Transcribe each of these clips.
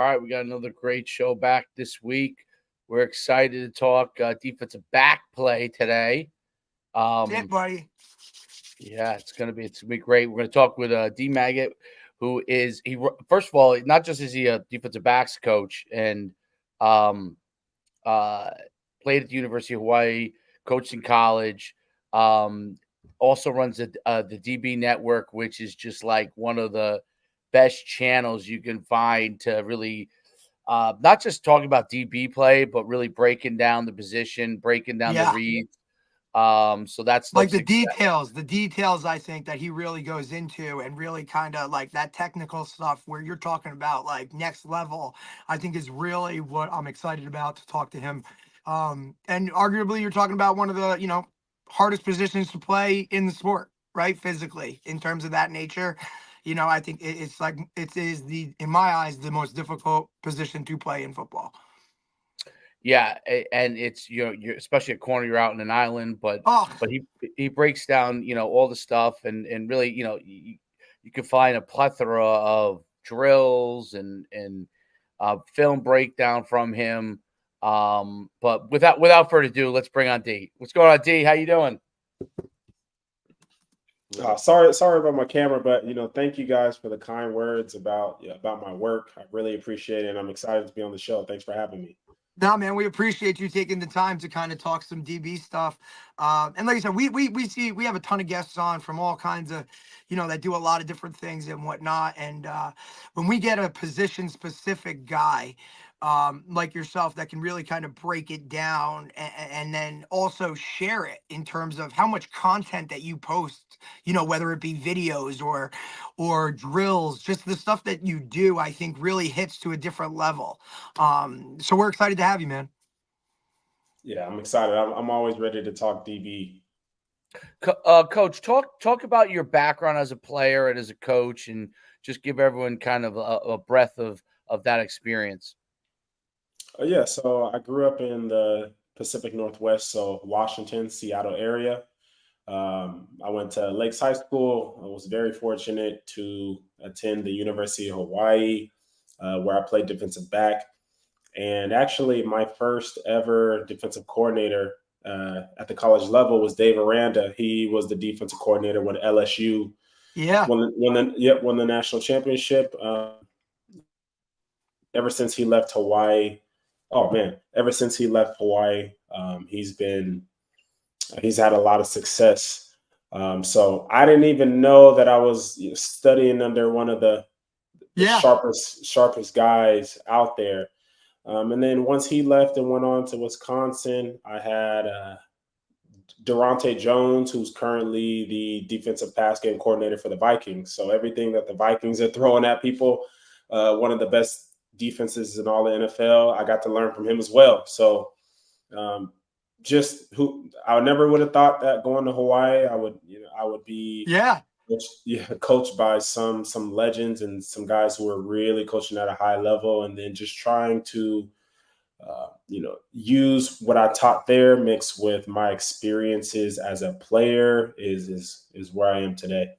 right, we got another great show back this week. We're excited to talk defensive back play today. That's it, Um, buddy. yeah, it's gonna be great. We're gonna talk with Dee Maggitt, who is first of all, not just is he a defensive backs coach and um, uh, played at the University of Hawaii, coached in college. Um, Also runs the DB network, which is just like one of the best channels you can find to really not just talking about DB play, but really breaking down the position, breaking down the Yeah. reads. So that's Like looks exciting. the details I think that he really goes into and really kind of like that technical stuff where you're talking about like next level, I think is really what I'm excited about to talk to him. And arguably you're talking about one of the, hardest positions to play in the sport, right? Physically, in terms of that nature. I think it's like it is in my eyes, the most difficult position to play in football. Yeah, and it's you're especially at corner, you're out in an island, but Oh, but he breaks down all the stuff and really you can find a plethora of drills and film breakdown from him. But without further ado, let's bring on D. What's going on, D? How you doing? Sorry about my camera, but thank you guys for the kind words about my work. I really appreciate it, and I'm excited to be on the show. Thanks for having me. no, man, we appreciate you taking the time to kind of talk some DB stuff. And like I said, we have a ton of guests on from all kinds of, that do a lot of different things and whatnot. And when we get a position specific guy, like yourself, that can really kind of break it down and then also share it in terms of how much content that you post, whether it be videos or drills, just the stuff that you do, I think really hits to a different level. So we're excited to have you, man. Yeah, I'm excited. I'm always ready to talk DB. Coach, talk about your background as a player and as a coach, and just give everyone kind of a breath of that experience. Yeah, so I grew up in the Pacific Northwest, so Washington, Seattle area. I went to Lakes High School. I was very fortunate to attend the University of Hawaii, where I played defensive back. And actually, my first ever defensive coordinator at the college level was Dave Aranda. He was the defensive coordinator when LSU Yeah. won the national championship. Ever since he left Hawaii, oh man, ever since he left Hawaii, he's had a lot of success. So I didn't even know that I was studying under one of the Yeah. sharpest guys out there. And then once he left and went on to Wisconsin, I had Durante Jones, who's currently the defensive pass game coordinator for the Vikings. So everything that the Vikings are throwing at people, one of the best defenses in all the NFL, I got to learn from him as well. So I never would have thought that going to Hawaii, I would be Yeah. coached by some legends and some guys who are really coaching at a high level, and then just trying to use what I taught there mixed with my experiences as a player is where I am today.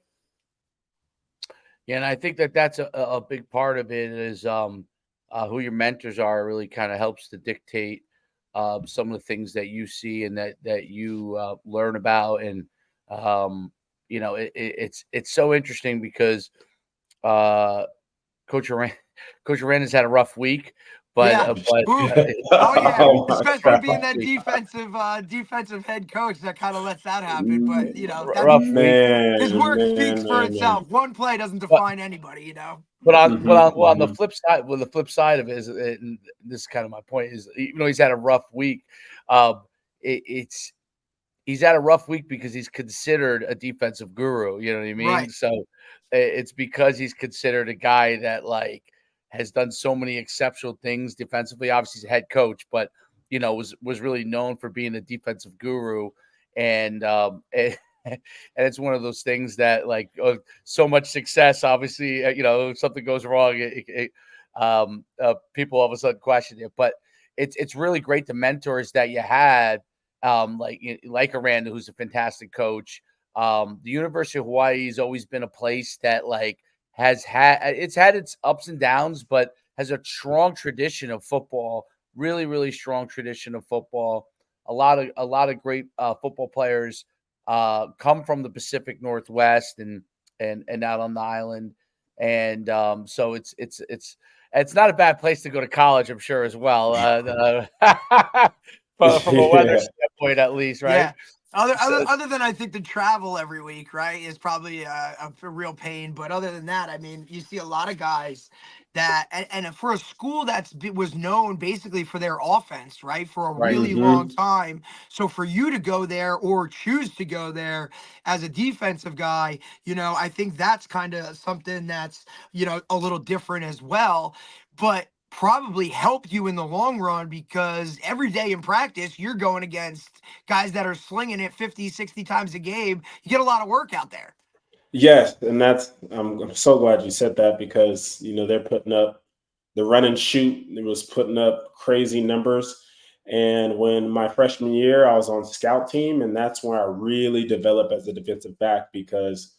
Yeah, and I think that's a big part of it is who your mentors are really kind of helps to dictate some of the things that you see and that you learn about. And it's so interesting because uh, Coach Aran Coach Aran has had a rough week, but Yeah. Ooh. Oh yeah. Oh my Especially God. being that defensive head coach that kind of lets that happen. But that's rough week. his Man, work speaks for man. itself. One play doesn't But define anybody. on the Mhm. flip side of it is, and this is kind of my point, is even though he's had a rough week, um, it's he's had a rough week because he's considered a defensive guru. You know what I mean? Right. So it's because he's considered a guy that like has done so many exceptional things defensively. Obviously, he's a head coach, but was really known for being a defensive guru, and and it's one of those things that like so much success. Obviously, if something goes wrong, people all of a sudden question it. But it's really great the mentors that you had like Aranda, who's a fantastic coach. The University of Hawaii has always been a place that like has had its ups and downs, but has a strong tradition of football, really, really strong tradition of football. A lot of great football players come from the Pacific Northwest and out on the island, and so it's not a bad place to go to college, I'm sure, as well. From a weather Yeah. standpoint, at least, right? Yeah. Other, So, other, other than I think the travel every week, right, is probably a real pain. But other than that, I mean, you see a lot of guys that, and for a school was known basically for their offense, right, for a right. really long Hmm. time. So for you to go there or choose to go there as a defensive guy, I think that's kind of something that's, a little different as well. But probably help you in the long run because every day in practice you're going against guys that are slinging it 50, 60 times a game. You get a lot of work out there. Yes, and I'm so glad you said that because they're putting up the run and shoot. It was putting up crazy numbers. And when my freshman year, I was on scout team, and that's where I really developed as a defensive back because,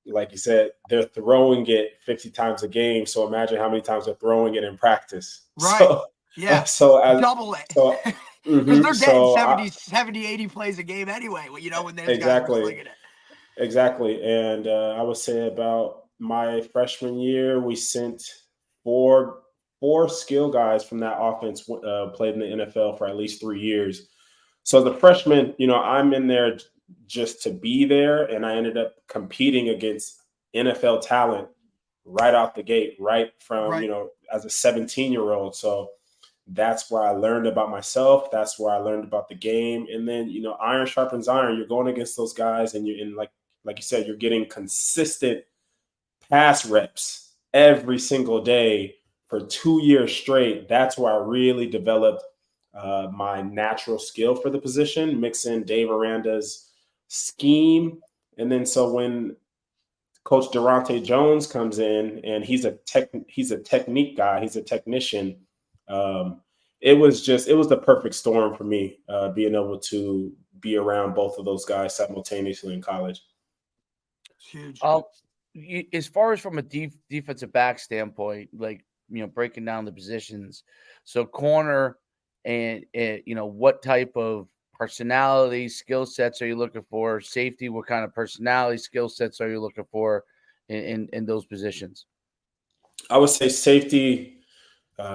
like you said, they're throwing it 50 times a game. So imagine how many times they're throwing it in practice. Right. So, Yeah. so as Double it. so, Because they're getting so I 70, 80 plays a game anyway, when those guys are exactly. slinging it. Exactly. And I would say about my freshman year, we sent four four skill guys from that offense played in the NFL for at least 3 years. So as a freshman, I'm in there just to be there, and I ended up competing against NFL talent right out the gate, right from Right. as a 17-year-old. So that's where I learned about myself. That's where I learned about the game. And then, iron sharpens iron. You're going against those guys, and you're in like you said, you're getting consistent pass reps every single day for 2 years straight. That's where I really developed my natural skill for the position, mix in Dave Aranda's scheme. And then so when Coach Durante Jones comes in and he's a technique guy, he's a technician. Um, it was the perfect storm for me being able to be around both of those guys simultaneously in college. It's huge. Um, as far as from a defensive back standpoint, like breaking down the positions, so corner and what type of personality skill sets are you looking for? Safety, what kind of personality skill sets are you looking for in those positions? I would say safety.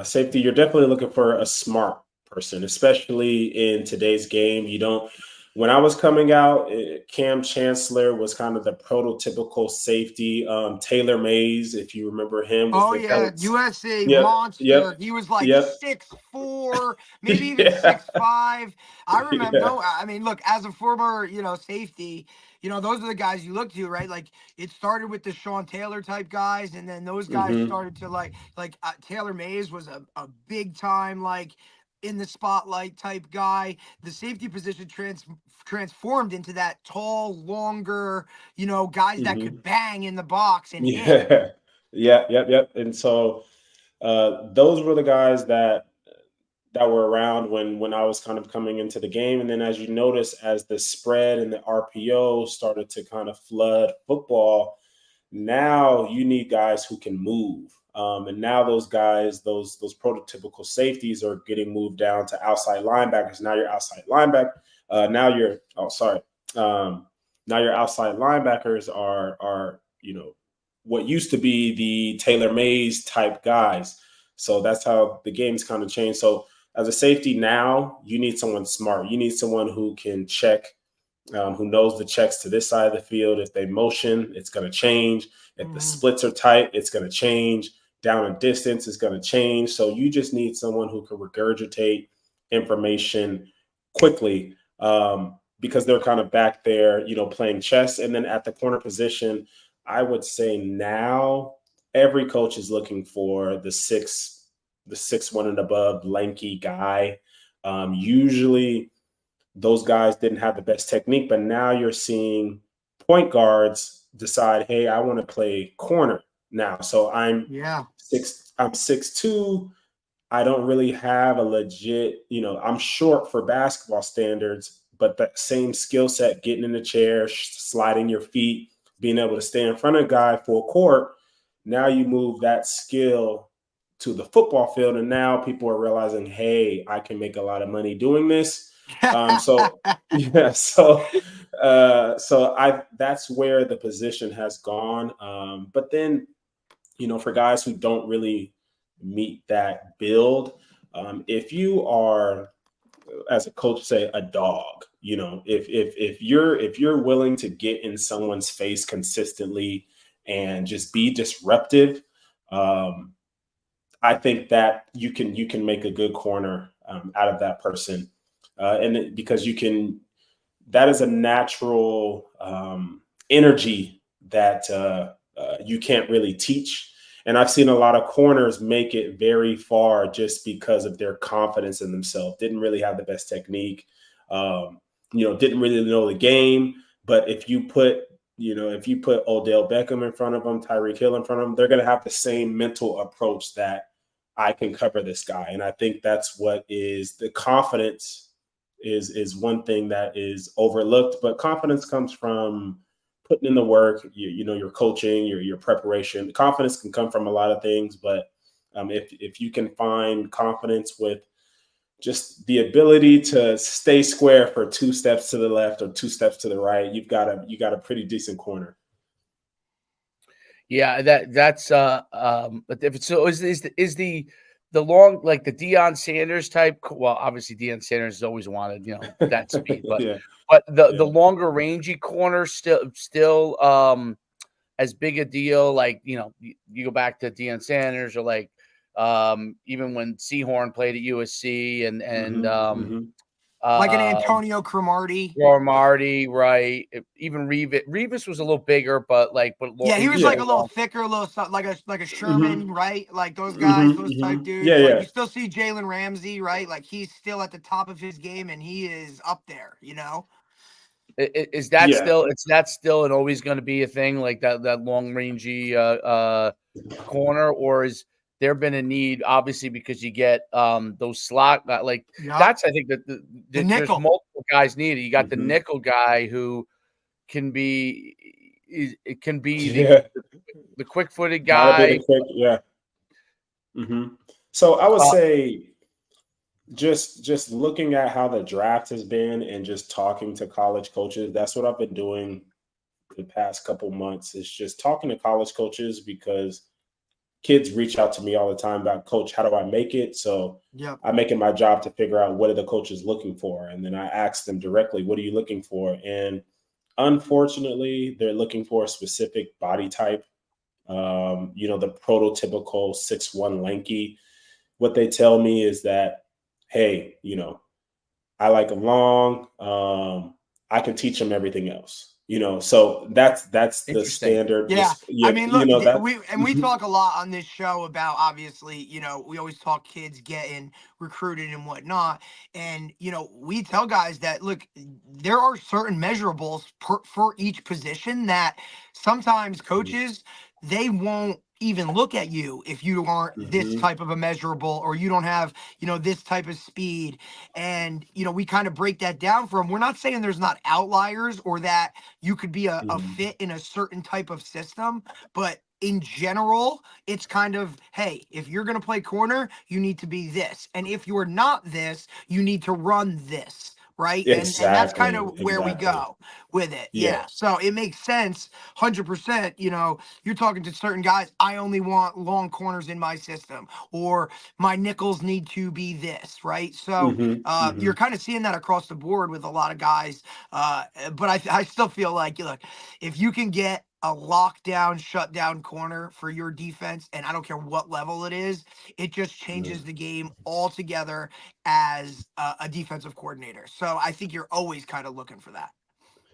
Safety, you're definitely looking for a smart person, especially in today's game. You don't. When I was coming out, Cam Chancellor was kind of the prototypical safety. Taylor Mays, if you remember him, was Oh the guy. yeah, USC Yep, monster. yep, He was like yep. 6'4", maybe even Yeah, 6'5". I remember. yeah. No, I mean, look, as a former, safety, those are the guys you look to, right? Like it started with the Sean Taylor type guys, and then those guys Hmm. started to Taylor Mays was a big time in the spotlight type guy. The safety position transformed into that tall, longer, guys that Hmm. could bang in the box and hit. Yeah, yeah, yep, yep. And so those were the guys that were around when I was kind of coming into the game. And then as you notice, as the spread and the RPO started to kind of flood football, now you need guys who can move. And now those guys, those prototypical safeties are getting moved down to outside linebackers. Now you're outside linebacker. Now you're oh sorry. Now your outside linebackers are what used to be the Taylor Mays type guys. So that's how the game's kind of changed. So as a safety now, you need someone smart. You need someone who can check, who knows the checks to this side of the field. If they motion, it's going to change. If the Mhm. splits are tight, it's going to change. Down and distance is going to change. So you just need someone who can regurgitate information quickly because they're kind of back there, playing chess. And then at the corner position, I would say now every coach is looking for the 6'1" and above lanky guy. Usually those guys didn't have the best technique, but now you're seeing point guards decide, hey, I want to play corner now. So Yeah. I'm 6'2". I don't really have a legit, I'm short for basketball standards, but that same skill set, getting in the chair, sliding your feet, being able to stay in front of a guy full court, now you move that skill to the football field. And now people are realizing, hey, I can make a lot of money doing this. So yeah, so that's where the position has gone. But then, for guys who don't really meet that build, if you are, as a coach, say a dog, if you're willing to get in someone's face consistently and just be disruptive, I think that you can make a good corner out of that person, because that is a natural energy that you can't really teach. And I've seen a lot of corners make it very far just because of their confidence in themselves. Didn't really have the best technique, didn't really know the game. But if you put Odell Beckham in front of them, Tyreek Hill in front of them, they're going to have the same mental approach that I can cover this guy. And I think that's what is the confidence is one thing that is overlooked, but confidence comes from putting in the work, your coaching, your preparation. Confidence can come from a lot of things, but if you can find confidence with just the ability to stay square for 2 steps to the left or 2 steps to the right, you got a pretty decent corner. Yeah, that's but if it's so is the long, like the Deion Sanders type, well, obviously Deion Sanders has always wanted, that speed, but Yeah. the longer rangy corner still as big a deal, like, you go back to Deion Sanders, or like even when Seahorn played at USC, and Like an Antonio Cromartie. Marty, right? Even Revis was a little bigger, but Yeah, he he was was like still a little long. thicker, like a Sherman, Mm-hmm. right? Like those guys, those type Mm-hmm. dudes. Yeah, Like yeah. you still see Jalen Ramsey, right? Like he's still at the top of his game, and he is up there. Is that Yeah. still? It's that still and always going to be a thing, like that long rangy corner, or is there been a need, obviously, because you get those slot like Yeah, that's, I think, that the there's nickel. multiple guys needed. You got the Mm-hmm. nickel guy who can be it can be Yeah. the quick footed Gotta be guy. the quick. Yeah. Mm-hmm. So I would Uh, say, just looking at how the draft has been and just talking to college coaches, that's what I've been doing the past couple months, is just talking to college coaches, because kids reach out to me all the time about, coach, how do I make it? So Yep. I make it my job to figure out what are the coaches looking for. And then I ask them directly, what are you looking for? And unfortunately, they're looking for a specific body type. The prototypical 6'1" lanky. What they tell me is that, hey, I like them long. I can teach them everything else. So that's the Interesting. standard. Yeah, I Yeah, mean, look, that. we talk a lot on this show about, obviously, we always talk kids getting recruited and whatnot, and we tell guys that, look, there are certain measurables for each position that sometimes coaches, they won't even look at you if you aren't this Mhm. type of a measurable, or you don't have this type of speed. And we kind of break that down for them. We're not saying there's not outliers, or that you could be a Mhm. fit in a certain type of system, but in general, it's kind of, hey, if you're going to play corner, you need to be this. And if you're not this, you need to run this. Right. And that's kind Exactly. of where we Exactly. go with it. Yeah. Yeah. So it makes sense. 100%. You're talking to certain guys. I only want long corners in my system, or my nickels need to be this. Right. So Mhm. you're Mhm. kind of seeing that across the board with a lot of guys. But I still feel like, look, if you can get a lockdown, shutdown corner for your defense, and I don't care what level it is, it just changes Mhm. the game altogether as a defensive coordinator. So I think you're always kind of looking for that.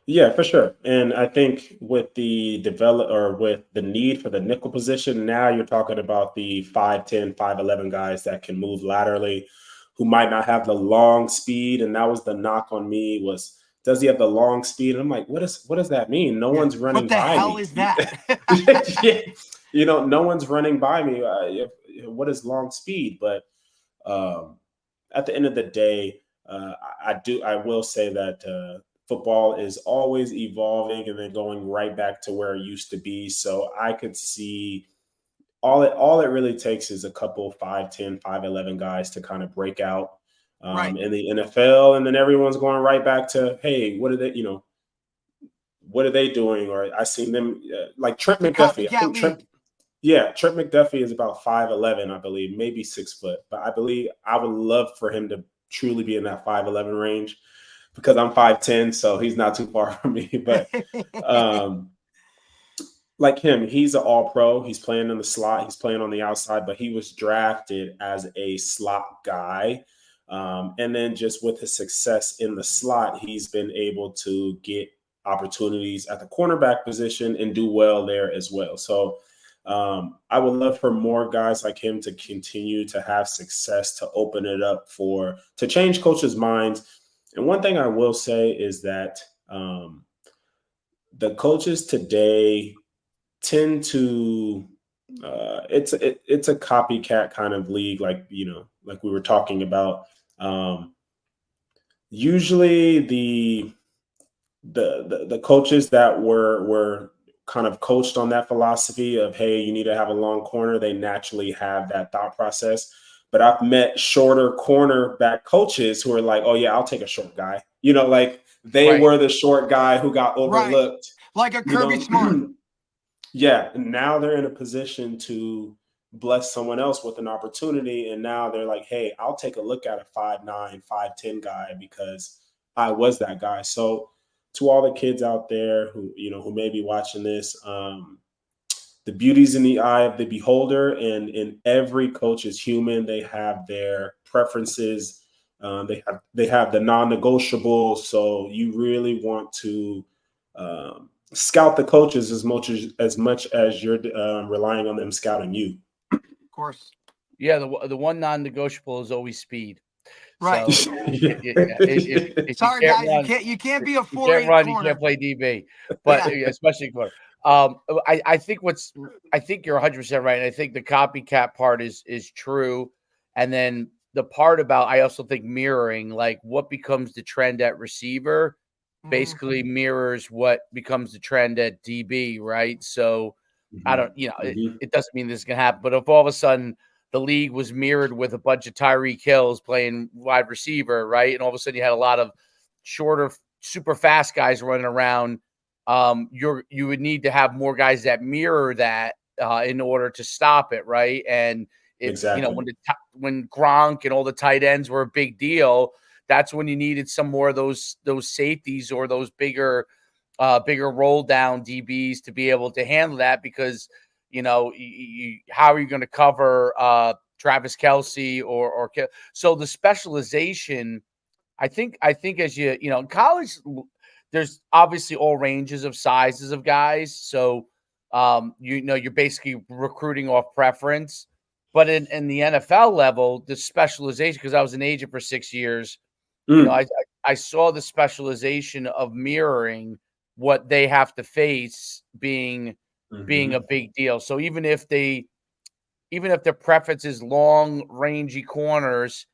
Yeah, for sure. And I think with with the need for the nickel position, now you're talking about the 5'10", 5'11" guys that can move laterally, who might not have the long speed. And that was the knock on me, was, does he have the long speed? And I'm like, what does that mean? No Yeah. one's What running the by hell me. is that? Yeah. No one's running by me. What is long speed? But um, at the end of the day, I will say that football is always evolving and then going right back to where it used to be. So I could see all it really takes is a couple 5'10", 5'11" guys to kind of break out Right. in the NFL, and then everyone's going right back to, hey, what are they doing? Or I seen them like Trent The McDuffie. I copycat think league. Trent McDuffie is about 5'11", I believe, maybe 6 foot. But I believe I would love for him to truly be in that 5'11" range because I'm 5'10", so he's not too far from me. But like him, he's an all pro. He's playing in the slot, he's playing on the outside, but he was drafted as a slot guy. And then just with his success in the slot, he's been able to get opportunities at the cornerback position and do well there as well. So I would love for more guys like him to continue to have success, to open it up to change coaches' minds. And one thing I will say is that the coaches today tend to it's a copycat kind of league, like like we were talking about. Usually the coaches that were kind of coached on that philosophy of, hey, you need to have a long corner, they naturally have that thought process. But I've met shorter cornerback coaches who are like, oh yeah, I'll take a short guy, like they Right. were the short guy who got overlooked, like a Kirby Smart. Yeah, and now they're in a position to bless someone else with an opportunity, and now they're like, hey, I'll take a look at a 5'9", 5'10" guy because I was that guy. So to all the kids out there who may be watching this, the beauty's in the eye of the beholder, and in every coach is human. They have their preferences. They have the non-negotiables. So you really want to scout the coaches as much as you're relying on them scouting you. Of course. Yeah, the one non-negotiable is always speed. Right. So if sorry, you can't guys, run, you can't be a you 4'8" can't run, you corner. can't play DB, but especially corner. I think you're 100% right, and I think the copycat part is true, and then the part about, I also think mirroring, like what becomes the trend at receiver basically mirrors what becomes the trend at DB, right? So I don't, it doesn't mean this is gonna happen, but if all of a sudden the league was mirrored with a bunch of Tyreek Hills playing wide receiver, right? And all of a sudden you had a lot of shorter, super fast guys running around. You would need to have more guys that mirror that in order to stop it, right? And exactly. When Gronk and all the tight ends were a big deal, that's when you needed some more of those safeties or those bigger roll down DBs to be able to handle that, because how are you going to cover Travis Kelce or so the specialization, I think as in college, there's obviously all ranges of sizes of guys. So you're basically recruiting off preference. But in the NFL level, the specialization, because I was an agent for 6 years, I saw the specialization of mirroring what they have to face being a big deal. So even if their preference is long, rangy corners,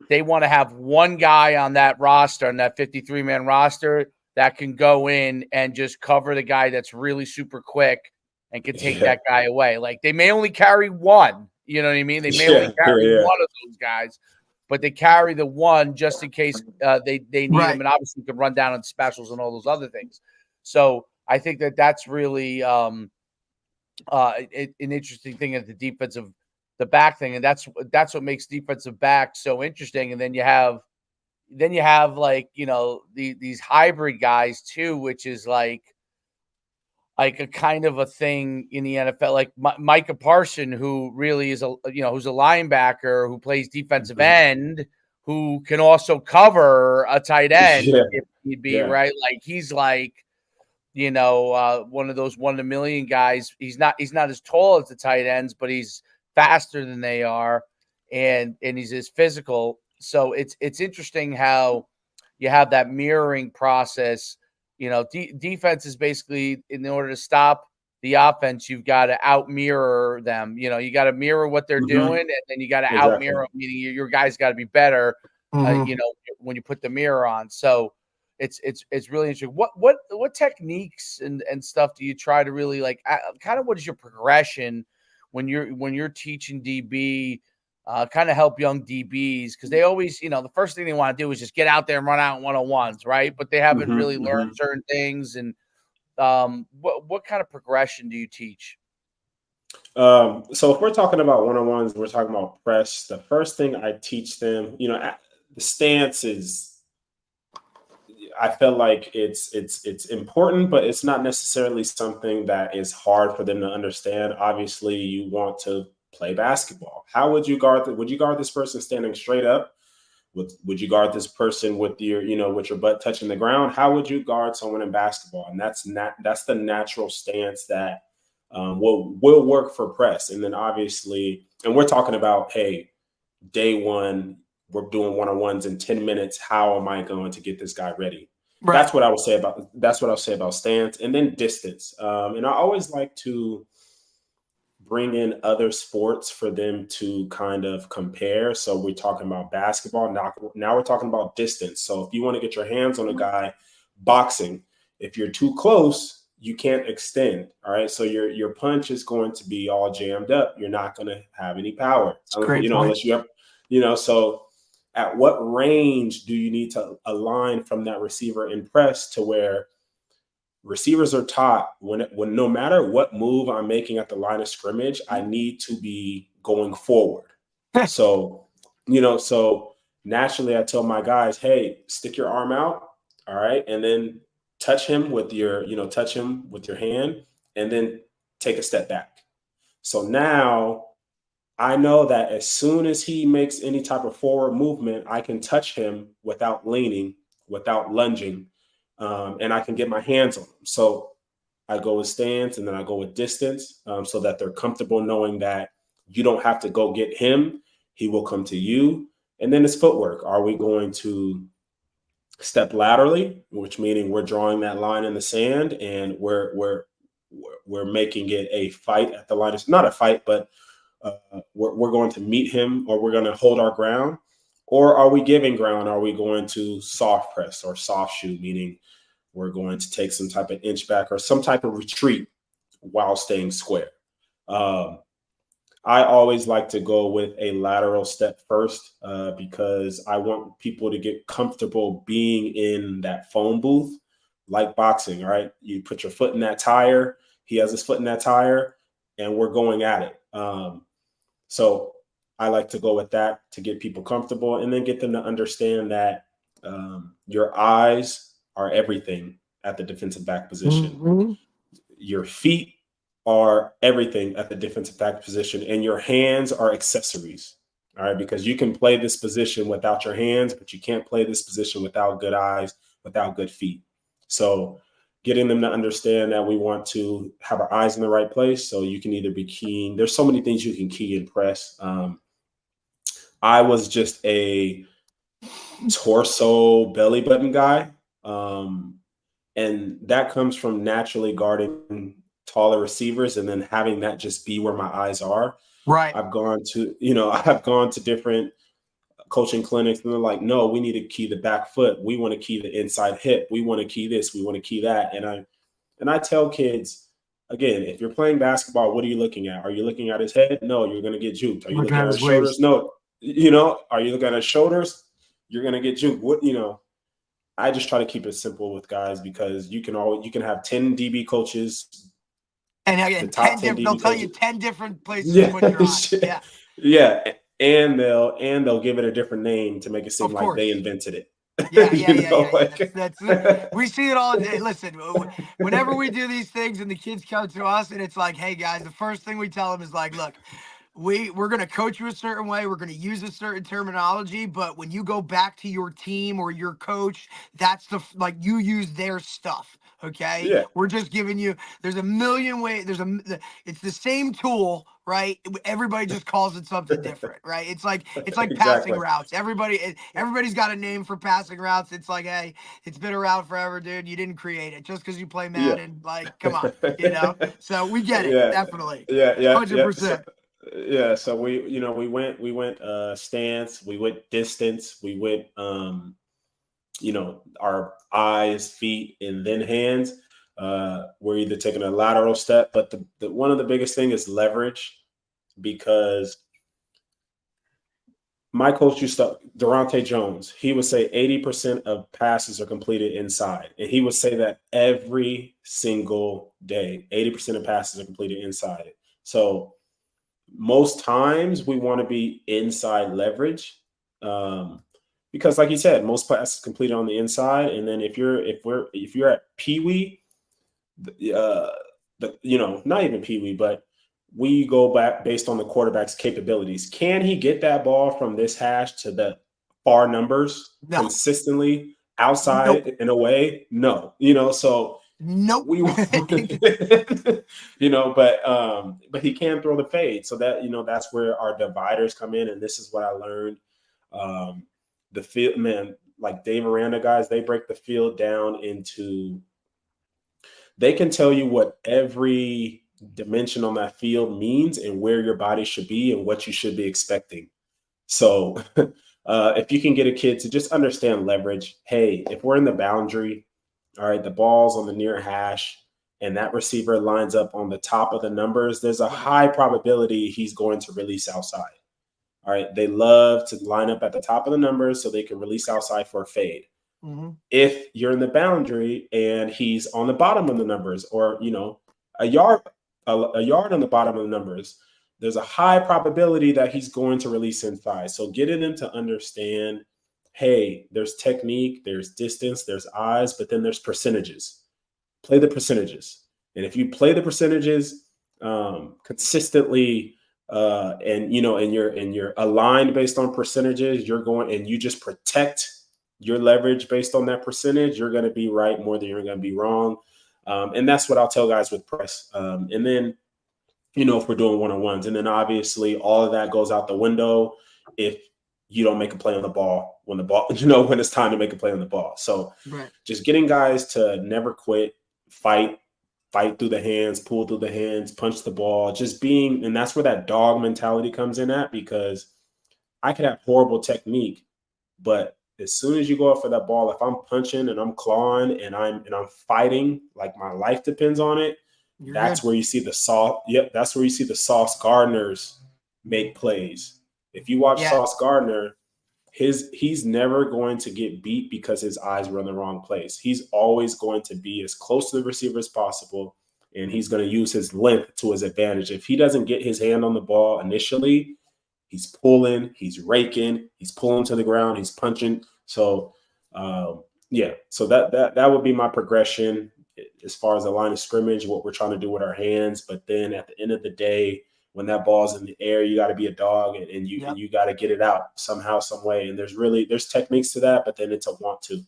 they want to have one guy on that roster, on that 53-man roster, that can go in and just cover the guy that's really super quick and can take that guy away. Like, they may only carry one, you know what I mean? They may only carry one of those guys, but they carry the one just in case they need him, and obviously can run down on specials and all those other things. So I think that's really an interesting thing at the defensive, the back thing, and that's what makes defensive back so interesting. And then you have like these hybrid guys too, which is like a kind of a thing in the NFL, like Micah Parsons, who really is who's a linebacker who plays defensive end, who can also cover a tight end if need be, right? Like, he's like, one of those 1 in a million guys. He's not as tall as the tight ends, but he's faster than they are, and he's as physical. So it's interesting how you have that mirroring process. Defense is basically, in order to stop the offense, you've got to out mirror them. You got to mirror what they're doing, and then you got to out mirror, meaning your guys got to be better. When you put the mirror on. So it's really interesting. What techniques and stuff do you try to really, like, kind of, what is your progression when you're teaching DB, kind of help young DBs, because they always, the first thing they want to do is just get out there and run out 1-on-ones, right? But they haven't really learned certain things. And what kind of progression do you teach? So if we're talking about one-on-ones, we're talking about press. The first thing I teach them, the stance is, I feel like it's important, but it's not necessarily something that is hard for them to understand. Obviously, you want to play basketball. How would you guard? Would you guard this person standing straight up? Would you guard this person with your, with your butt touching the ground? How would you guard someone in basketball? And that's the natural stance that will work for press. And then obviously, and we're talking about, hey, day one, we're doing one-on-ones in 10 minutes. How am I going to get this guy ready? Right. That's what I'll say about stance, and then distance. And I always like to bring in other sports for them to kind of compare. So we're talking about basketball. Now we're talking about distance. So if you want to get your hands on a guy, boxing, if you're too close, you can't extend. All right. So your punch is going to be all jammed up. You're not going to have any power. Unless you have, so at what range do you need to align from that receiver in press to where receivers are taught when no matter what move I'm making at the line of scrimmage, I need to be going forward. So naturally I tell my guys, hey, stick your arm out. All right. And then touch him with your hand, and then take a step back. So now I know that as soon as he makes any type of forward movement, I can touch him without leaning, without lunging, and I can get my hands on him. So I go with stance, and then I go with distance, so that they're comfortable knowing that you don't have to go get him. He will come to you. And then it's footwork. Are we going to step laterally, which meaning we're drawing that line in the sand, and we're making it a fight at the line? It's not a fight, but we're going to meet him, or we're going to hold our ground? Or are we giving ground? Are we going to soft press or soft shoot, meaning we're going to take some type of inch back or some type of retreat while staying square? I always like to go with a lateral step first, because I want people to get comfortable being in that phone booth, like boxing, right? You put your foot in that tire, he has his foot in that tire, and we're going at it. So I like to go with that to get people comfortable, and then get them to understand that your eyes are everything at the defensive back position. Mm-hmm. Your feet are everything at the defensive back position, and your hands are accessories. All right, because you can play this position without your hands, but you can't play this position without good eyes, without good feet. So getting them to understand that we want to have our eyes in the right place. So you can either be keying. There's so many things you can key in press. I was just a torso belly button guy. And that comes from naturally guarding taller receivers, and then having that just be where my eyes are. Right. I've gone to different coaching clinics, and they're like, no, we need to key the back foot. We want to key the inside hip. We want to key this. We want to key that. And I tell kids, again, if you're playing basketball, what are you looking at? Are you looking at his head? No, you're going to get juked. Are you looking at his shoulders? No. Are you looking at his shoulders? You're going to get juked. I just try to keep it simple with guys, because you can have 10 DB coaches. And again, they'll tell you 10 different places to put your eyes. Yeah. Yeah. And they'll give it a different name to make it seem like they invented it. Yeah. That's we see it all day. Listen, whenever we do these things and the kids come to us and it's like, hey guys, the first thing we tell them is like, look, we're going to coach you a certain way. We're going to use a certain terminology, but when you go back to your team or your coach, that's you use their stuff. Okay. Yeah. We're just giving you, there's a million ways. It's the same tool, right? Everybody just calls it something different, right? It's like exactly. Passing routes. Everybody's got a name for passing routes. It's like, hey, it's been around forever, dude. You didn't create it just because you play Madden. Yeah. Like, come on, So we get it. Yeah. Definitely. Yeah. 100%. Yeah. So we went stance, we went distance, we went, our eyes, feet, and then hands. We're either taking a lateral step, but the one of the biggest thing is leverage. because my coach used to, Durante Jones, he would say 80% of passes are completed inside. And he would say that every single day, 80% of passes are completed inside. So most times we want to be inside leverage. Because like you said, most passes completed on the inside. And then if you're at Pee Wee, not even Pee Wee, but we go back based on the quarterback's capabilities. Can he get that ball from this hash to the far numbers consistently outside and away? No, so nope. we, but he can throw the fade. So that, that's where our dividers come in. And this is what I learned. The field, man, like Dave Aranda guys, they break the field down into, they can tell you what every dimension on that field means and where your body should be and what you should be expecting. So if you can get a kid to just understand leverage, hey, if we're in the boundary, all right, the ball's on the near hash and that receiver lines up on the top of the numbers, there's a high probability he's going to release outside. All right, they love to line up at the top of the numbers so they can release outside for a fade. Mm-hmm. If you're in the boundary and he's on the bottom of the numbers, or a yard on the bottom of the numbers, there's a high probability that he's going to release inside. So getting them to understand, hey, there's technique, there's distance, there's eyes, but then there's percentages. Play the percentages. And if you play the percentages consistently, and you're aligned based on percentages, and you just protect your leverage based on that percentage, you're going to be right more than you're going to be wrong. And that's what I'll tell guys with press. And then, if we're doing one-on-ones, and then obviously all of that goes out the window if you don't make a play on the ball when it's time to make a play on the ball. So Just getting guys to never quit, fight through the hands, pull through the hands, punch the ball, and that's where that dog mentality comes in at, because I could have horrible technique, but as soon as you go up for that ball, if I'm punching and I'm clawing and I'm fighting, like my life depends on it, that's where you see the Sauce Gardners make plays. If you watch Sauce Gardner, he's never going to get beat because his eyes were in the wrong place. He's always going to be as close to the receiver as possible, and he's going to use his length to his advantage. If he doesn't get his hand on the ball initially, he's pulling, he's raking, he's pulling to the ground, he's punching. So, so that would be my progression as far as the line of scrimmage, what we're trying to do with our hands. But then at the end of the day, when that ball's in the air, you got to be a dog and you got to get it out somehow, some way. And there's techniques to that, but then it's a want to.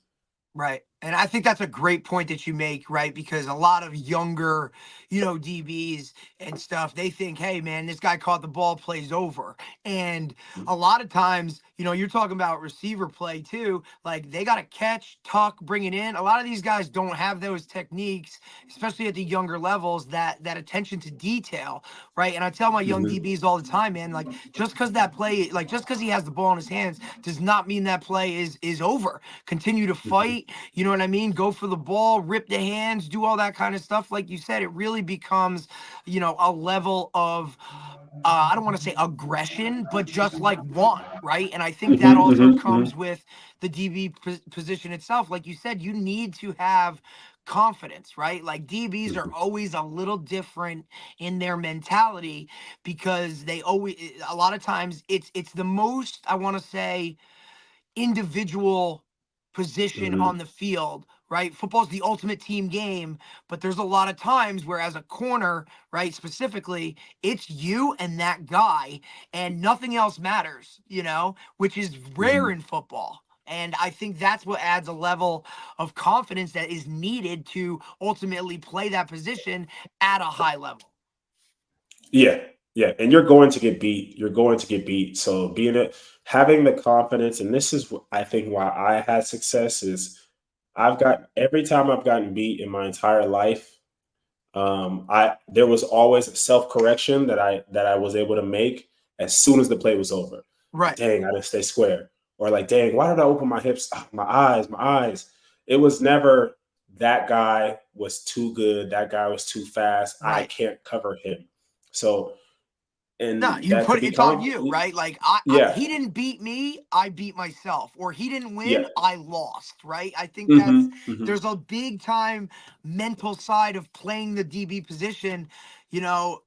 Right. And I think that's a great point that you make, right? Because a lot of younger, DBs and stuff, they think, hey, man, this guy caught the ball, plays over. And a lot of times, you're talking about receiver play too. Like they got to catch, tuck, bring it in. A lot of these guys don't have those techniques, especially at the younger levels, that attention to detail, right? And I tell my young DBs all the time, man, like just because that play, like just because he has the ball in his hands does not mean that play is over. Continue to fight. You know what I mean? Go for the ball, rip the hands, do all that kind of stuff. Like you said, it really becomes, a level of, I don't want to say aggression, but just like want, right? And I think that also comes with the DB position itself. Like you said, you need to have confidence, right? Like DBs are always a little different in their mentality because a lot of times it's the most, I want to say, individual position on the field, right? Football's the ultimate team game, but there's a lot of times where as a corner, right, specifically, it's you and that guy and nothing else matters, which is rare in football. And I think that's what adds a level of confidence that is needed to ultimately play that position at a high level. Yeah. Yeah. And you're going to get beat. So having the confidence, and this is, I think, why I had success is every time I've gotten beat in my entire life, there was always a self-correction that I was able to make as soon as the play was over. Right. Dang, I didn't stay square. Or like, dang, why did I open my hips? My eyes. It was never that guy was too good. That guy was too fast. Right. I can't cover him. So No, and that could be it's on calm. you, right? Like Yeah, he didn't beat me, I beat myself, or he didn't yeah. win, I lost, right? I think Hmm. there's a big time mental side of playing the DB position, you know,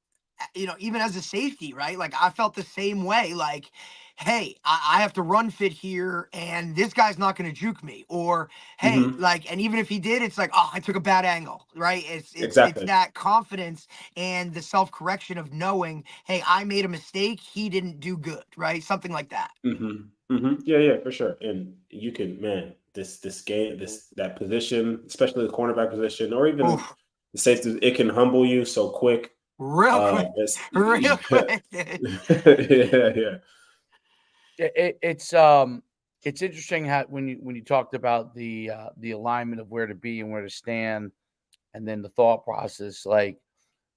even as a safety, right? Like I felt the same way. Like, hey, I have to run fit here, and this guy's not going to juke me. Or hey, Hmm. like, and even if he did, it's like, oh, I took a bad angle, right? It's Exactly. that confidence and the self correction of knowing, hey, I made a mistake. He didn't do good, right? Something like that. Hmm. Hmm. Yeah, yeah, for sure. And you can, man, this game, that position, especially the cornerback position, or even Oof, the safety, it can humble you so quick. real quick, It's real yeah, quick. Dude. yeah. It's interesting how when you talked about the alignment of where to be and where to stand, and then the thought process. Like,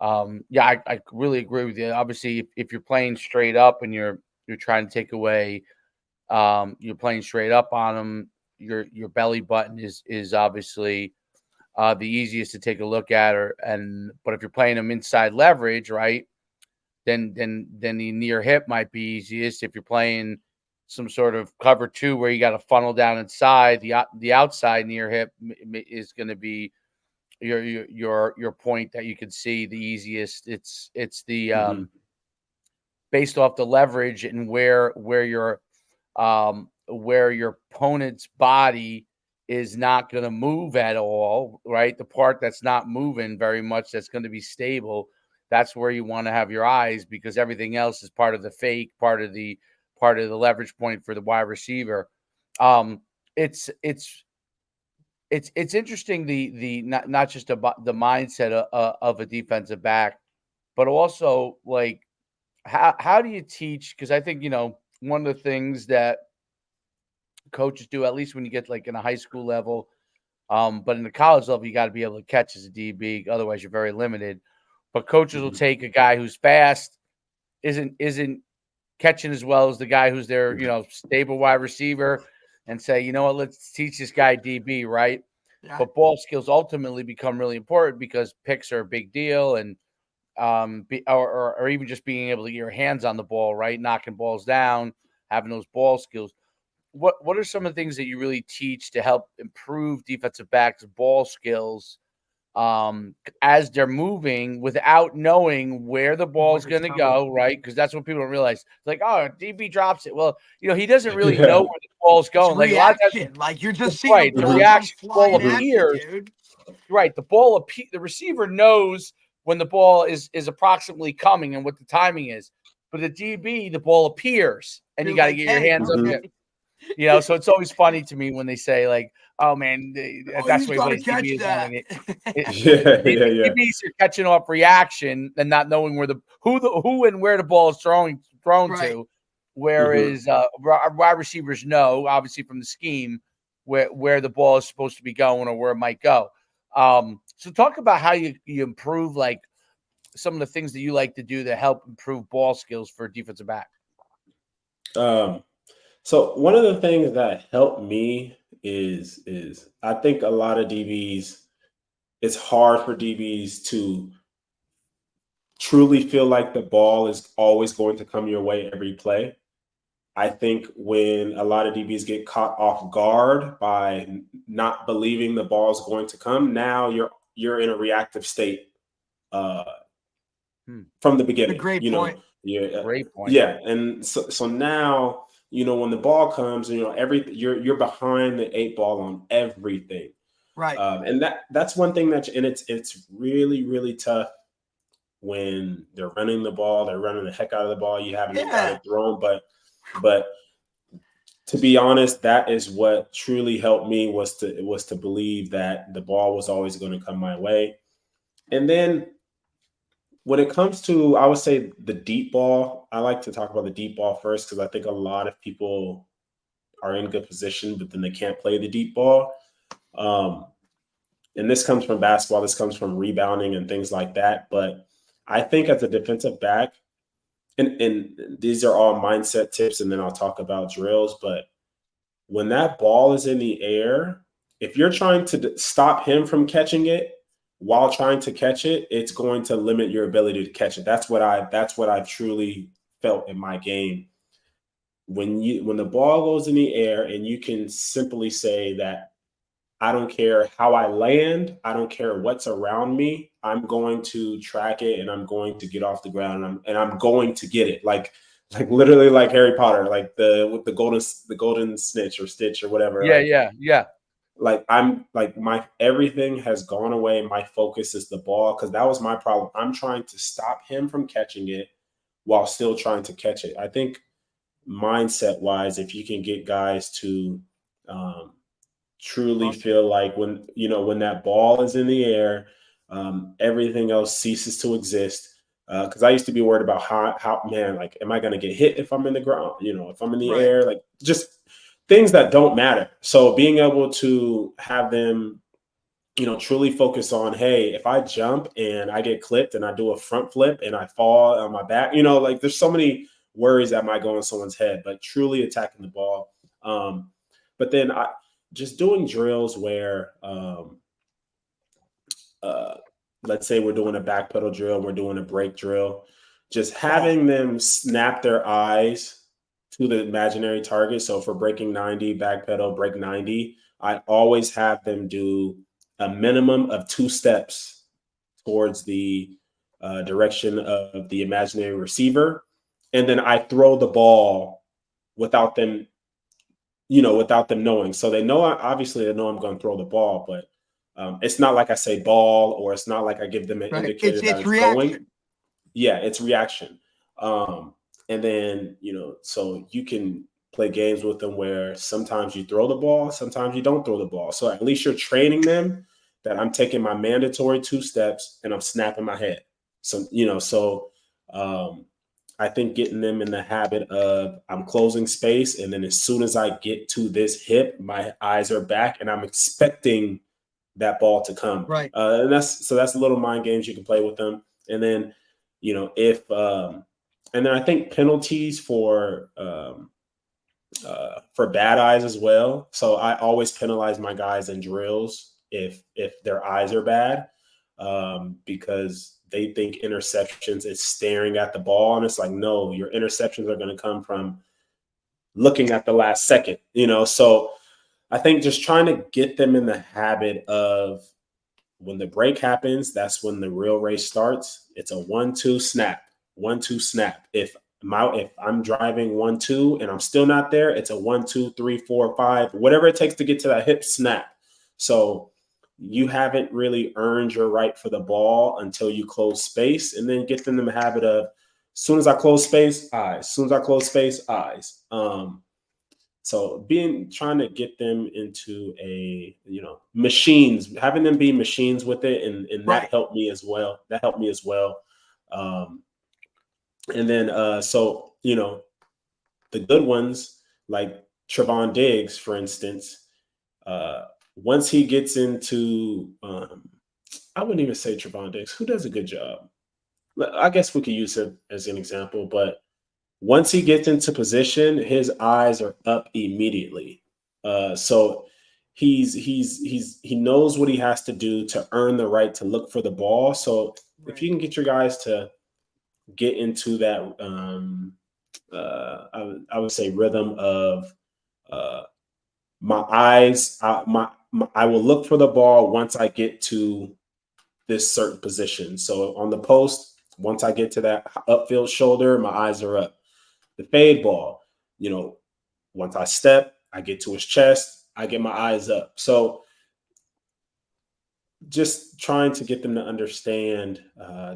yeah, I really agree with you. Obviously, if you're playing straight up and you're trying to take away, you're playing straight up on them. Your belly button is obviously the easiest to take a look at, but if you're playing them inside leverage, right? Then the near hip might be easiest. If you're playing some sort of cover two where you got to funnel down inside, the outside near hip is going to be your point that you can see the easiest. It's the Hmm. based off the leverage and where your opponent's body is not going to move at all, right? The part that's not moving very much, that's going to be stable. That's where you want to have your eyes, because everything else is part of the fake, part of the leverage point for the wide receiver. Um, it's it's it's interesting, the not just about the mindset of a defensive back, but also like how do you teach? Because I think one of the things that coaches do, at least when you get like in a high school level, but in the college level, you got to be able to catch as a DB. Otherwise, you're very limited. But coaches will Hmm. take a guy who's fast, isn't catching as well as the guy who's their stable wide receiver, and say, you know what, let's teach this guy DB, right? Yeah. But ball skills ultimately become really important because picks are a big deal, and or even just being able to get your hands on the ball, right? Knocking balls down, having those ball skills. What are some of the things that you really teach to help improve defensive backs' ball skills as they're moving without knowing where the ball's What it's going to coming. go, right? Because that's what people don't realize. It's like, oh, DB drops it. Well, he doesn't really know Yeah. where the ball's It's going. Like a lot of times, reaction. Like you're just seeing a right, the ball Hmm. come reaction, the ball flying Hmm. at you, appears. dude. Right, the receiver knows when the ball is approximately coming and what the timing is. But the DB, the ball appears, and you You're got to like, get your hey, hands up. Hmm. okay. So it's always funny to me when they say like, "Oh man, Oh, that's he's why he got to plays DB catch is running that. it." Yeah, yeah, yeah. DBs are catching off reaction and not knowing where who and where the ball is thrown Right. to, Hmm. whereas wide receivers know, obviously from the scheme, where the ball is supposed to be going or where it might go. So talk about how you improve, like some of the things that you like to do to help improve ball skills for defensive back. Um, so one of the things that helped me is I think a lot of DBs, it's hard for DBs to truly feel like the ball is always going to come your way every play. I think when a lot of DBs get caught off guard by not believing the ball is going to come, now you're in a reactive state uh, Hmm. from the A beginning. great point. Yeah, Great point. yeah, and so now when the ball comes, every you're behind the eight ball on everything, Right. and that's one thing and it's really really tough when they're running the ball, they're running the heck out of the ball. You haven't got Yeah. it thrown, but to be honest, that is what truly helped me was to believe that the ball was always going to come my way. And then when it comes to, I would say the deep ball, I like to talk about the deep ball first because I think a lot of people are in good position, but then they can't play the deep ball. Um, and this comes from basketball, this comes from rebounding and things like that. But I think as a defensive back, and these are all mindset tips, and then I'll talk about drills. But when that ball is in the air, if you're trying to stop him from catching it while trying to catch it, it's going to limit your ability to catch it. That's what I've truly felt in my game. When the ball goes in the air and you can simply say that I don't care how I land, I don't care what's around me, I'm going to track it and I'm going to get off the ground and I'm going to get it. Like literally like Harry Potter, like with the golden snitch or stitch or whatever. Yeah, like, yeah. Like I'm like my everything has gone away. My focus is the ball because that was my problem. I'm trying to stop him from catching it while still trying to catch it. I think mindset wise, if you can get guys to truly feel like when that ball is in the air, everything else ceases to exist. Because I used to be worried about how man, like, am I going to get hit if I'm in the ground? If I'm in the air, like just things that don't matter. So being able to have them, truly focus on, hey, if I jump and I get clipped and I do a front flip and I fall on my back, like there's so many worries that might go in someone's head, but truly attacking the ball. But then just doing drills where, let's say we're doing a back pedal drill, we're doing a brake drill, just having them snap their eyes to the imaginary target. So for breaking 90, back pedal, break 90, I always have them do a minimum of 2 steps towards the direction of the imaginary receiver. And then I throw the ball without them knowing. So they know, obviously they know I'm going to throw the ball, but it's not like I say ball, or it's not like I give them an indicator that it's going. Yeah, it's reaction. And then, so you can play games with them where sometimes you throw the ball, sometimes you don't throw the ball. So at least you're training them that I'm taking my mandatory 2 steps and I'm snapping my head. So, I think getting them in the habit of I'm closing space, and then as soon as I get to this hip, my eyes are back and I'm expecting that ball to come. Right. And that's little mind games you can play with them. And then, and then I think penalties for bad eyes as well. So I always penalize my guys in drills if their eyes are bad, because they think interceptions is staring at the ball. And it's like, no, your interceptions are going to come from looking at the last second, So I think just trying to get them in the habit of when the break happens, that's when the real race starts. It's a 1-2 snap, 1-2 snap. If I'm driving 1-2 and I'm still not there, it's a 1-2, 3, 4, 5, whatever it takes to get to that hip snap. So you haven't really earned your right for the ball until you close space, and then get them in the habit of, as soon as I close space, eyes. As soon as I close space, eyes. So trying to get them into machines, having them be machines with it. And that helped me as well. And then, so, the good ones like Trevon Diggs, for instance, once he gets into, I wouldn't even say Trevon Diggs, who does a good job. I guess we could use him as an example, but once he gets into position, his eyes are up immediately. So he knows what he has to do to earn the right to look for the ball. So if you can get your guys to get into that, I would say rhythm of my eyes, I will look for the ball once I get to this certain position. So on the post, once I get to that upfield shoulder, my eyes are up. The fade ball, once I step, I get to his chest, I get my eyes up. So just trying to get them to understand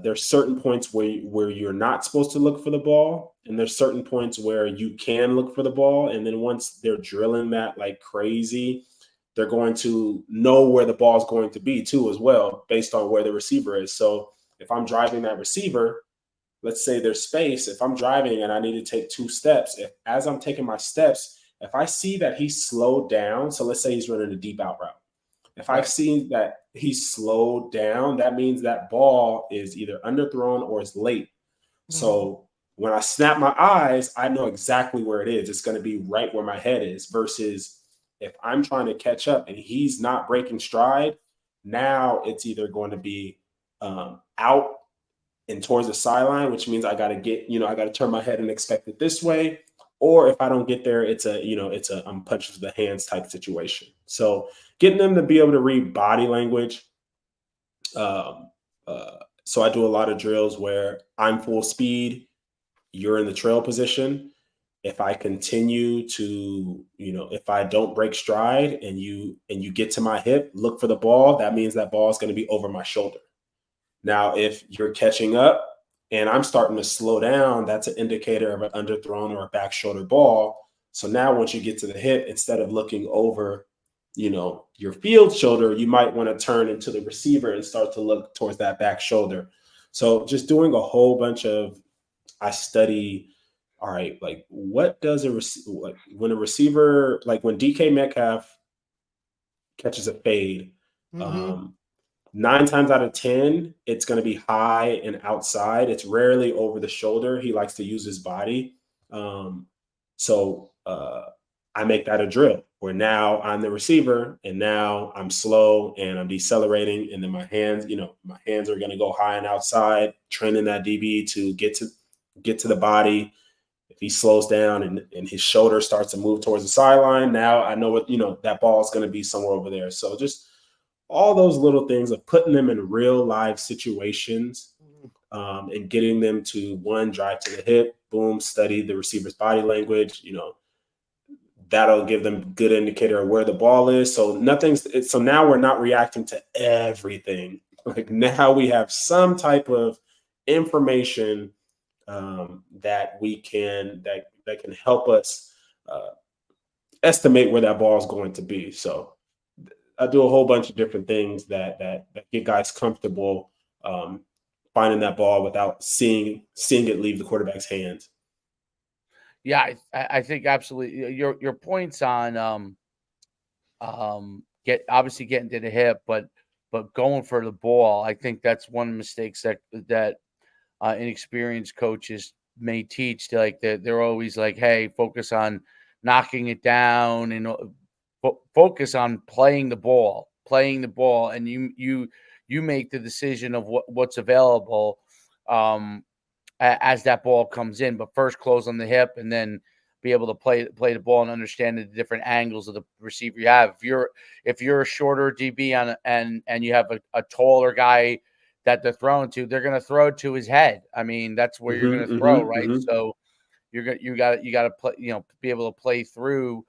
there's certain points where you're not supposed to look for the ball, and there's certain points where you can look for the ball. And then once they're drilling that like crazy, they're going to know where the ball is going to be too as well, based on where the receiver is. So if I'm driving that receiver, let's say there's space. If I'm driving and I need to take 2 steps, as I'm taking my steps, if I see that he's slowed down, so let's say he's running a deep out route. If I've seen that he's slowed down, that means that ball is either underthrown or is late. Mm-hmm. So when I snap my eyes, I know exactly where it is. It's going to be right where my head is, versus if I'm trying to catch up and he's not breaking stride, now it's either going to be out and towards the sideline, which means I got to get, I got to turn my head and expect it this way. Or if I don't get there, it's a I'm punching to the hands type situation. So getting them to be able to read body language. Um, so I do a lot of drills where I'm full speed, you're in the trail position. If I continue to, if I don't break stride and you get to my hip, look for the ball, that means that ball is going to be over my shoulder. Now, if you're catching up and I'm starting to slow down, that's an indicator of an underthrown or a back shoulder ball. So now once you get to the hip, instead of looking over, your field shoulder, you might want to turn into the receiver and start to look towards that back shoulder. So just doing a whole bunch of, I study, all right, like what does like when a receiver, like when DK Metcalf catches a fade, Mm-hmm. 9 times out of 10, it's going to be high and outside. It's rarely over the shoulder. He likes to use his body. So I make that a drill where now I'm the receiver and now I'm slow and I'm decelerating. And then my hands are going to go high and outside, training that DB to get to the body. If he slows down and his shoulder starts to move towards the sideline, now I know what, that ball is going to be somewhere over there. So just all those little things of putting them in real live situations, and getting them to drive to the hip, boom, study the receiver's body language, that'll give them good indicator of where the ball is. So so now we're not reacting to everything. Like now we have some type of information that can help us estimate where that ball is going to be. So I do a whole bunch of different things that get guys comfortable finding that ball without seeing it leave the quarterback's hands. Yeah, I think absolutely your points on getting to the hip, but going for the ball. I think that's one of the mistakes that inexperienced coaches may teach. They're always like, hey, focus on knocking it down and focus on playing the ball, and you make the decision of what's available as that ball comes in. But first, close on the hip, and then be able to play the ball and understand the different angles of the receiver you have. If you're a shorter DB and you have a taller guy that they're throwing to, they're going to throw it to his head. I mean, that's where you're going to throw, right? So you got to play, be able to play through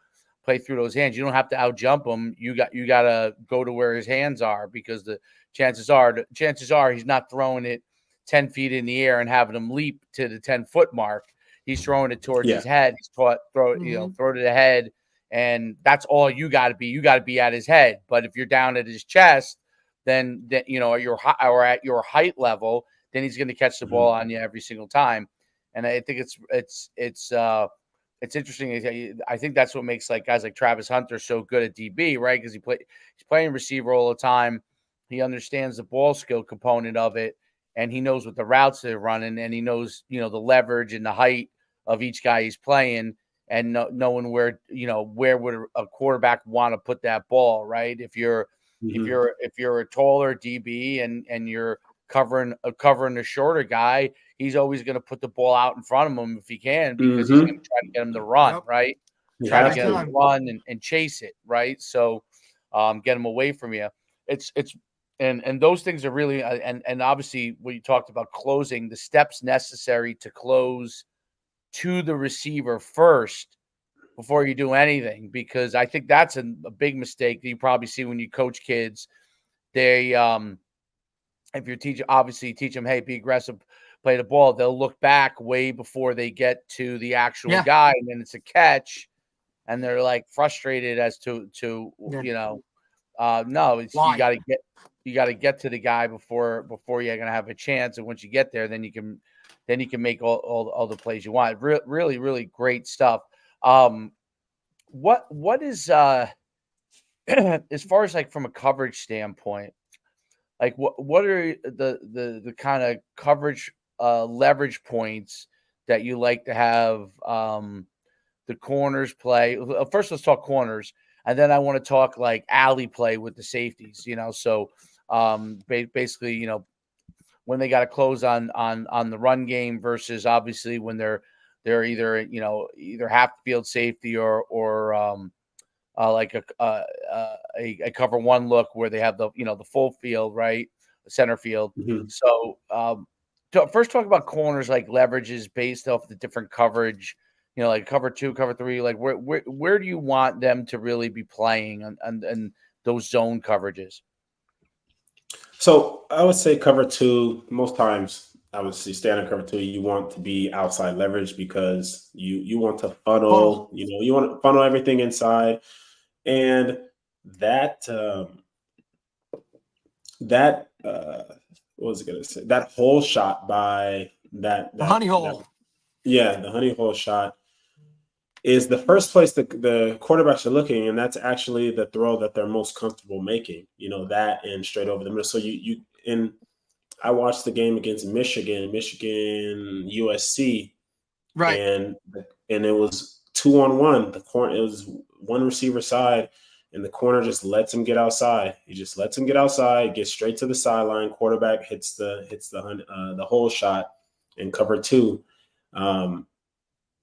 those hands. You don't have to out jump him. You got to go to where his hands are, because the chances are he's not throwing it 10 feet in the air and having him leap to the 10-foot mark. He's throwing it towards his head. He's throw to the head, and that's all you got to be. You got to be at his head. But if you're down at his chest, then at your height level, then he's going to catch the ball on you every single time. And I think it's interesting. I think that's what makes guys like Travis Hunter so good at DB, right? Because he's playing receiver all the time. He understands the ball skill component of it, and he knows what the routes they're running, and he knows the leverage and the height of each guy he's playing, and knowing where would a quarterback want to put that ball, right? If you're a taller DB and you're covering a shorter guy, he's always going to put the ball out in front of him if he can, because he's going to try to get him to run, right? Try to get him to run and chase it, right? So get him away from you. And those things are really and obviously what you talked about, closing, the steps necessary to close to the receiver first before you do anything, because I think that's a big mistake that you probably see when you coach kids. They if you teach them, hey, be aggressive, play the ball, they'll look back way before they get to the actual guy, and then it's a catch, and they're like frustrated as to no, it's you got to get to the guy before you're going to have a chance. And once you get there, then you can make all the plays you want. Really, really great stuff. What is as far as from a coverage standpoint, what are the kind of coverage leverage points that you like to have the corners play? First, let's talk corners, and then I want to talk alley play with the safeties. So basically, when they got to close on the run game versus obviously when they're either either half field safety or like a cover one look where they have the the full field, right, center field. Mhm. So first talk about corners, like leverages based off the different coverage, like cover 2, cover 3, like where do you want them to really be playing and those zone coverages? So I would say cover 2, most times I would say standard cover 2, you want to be outside leverage because you want to Funnel. funnel, you want to funnel everything inside. And that what was I gonna say? That hole shot by The honey hole. the honey hole shot is the first place the quarterbacks are looking, and that's actually the throw that they're most comfortable making. That and straight over the middle. So I watched the game against Michigan, USC, Right. and it was 2-on-1. It was one receiver side, and the corner just lets him get outside. He just lets him get outside, gets straight to the sideline. Quarterback hits the hole shot in cover 2.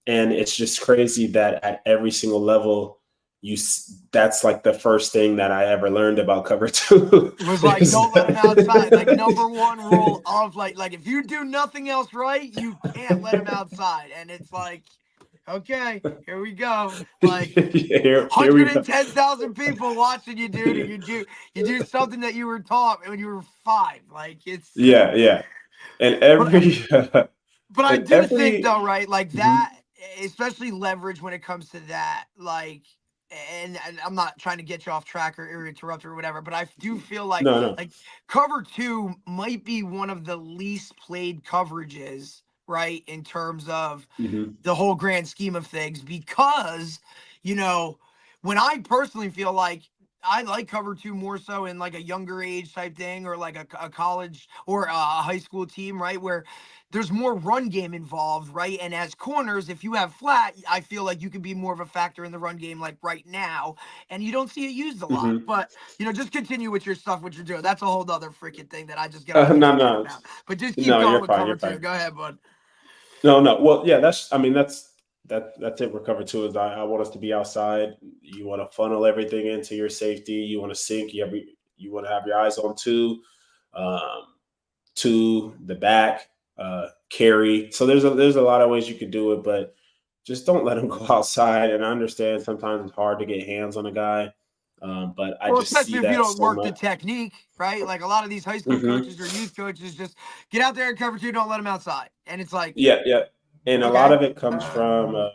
And it's just crazy that at every single level, that's like the first thing that I ever learned about cover 2. It was like, don't let him outside. Like number one rule of like if you do nothing else right, you can't let him outside. And it's like, okay, here we go. Like here we go. 110,000 people watching you, dude, and you do something that you were taught when you were 5. Like it's Yeah. And every but I and do think though, every right? Like Mhm. that, especially leverage when it comes to that, like, and I'm not trying to get you off track or interrupt or whatever, but I do feel No. like cover 2 might be one of the least played coverages, right? In terms of Mhm. the whole grand scheme of things, because, when I personally feel like I like cover 2 more so in like a younger age type thing, or like a college or a high school team, right? Where there's more run game involved, right? And as corners, if you have flat, I feel like you can be more of a factor in the run game, like right now, and you don't see it used a lot. Mhm. But just continue with your stuff, what you're doing. That's a whole other freaking thing that I just get on a No, tangent no. about. But just keep No, going you're with fine. cover You're 2. fine. Go ahead, bud. No. Well, yeah, that's it. We're cover 2 is I want us to be outside. You want to funnel everything into your safety. You want to sink. You want to have your eyes on 2, um, to the back, carry. So there's a lot of ways you could do it, but just don't let them go outside. And I understand sometimes it's hard to get hands on a guy, but I Well, just see especially if you that don't so work the much. technique, right? Like a lot of these high school Hmm. coaches or youth coaches just get out there and cover 2, don't let them outside. And it's like, Yeah. And a lot okay. of it comes from.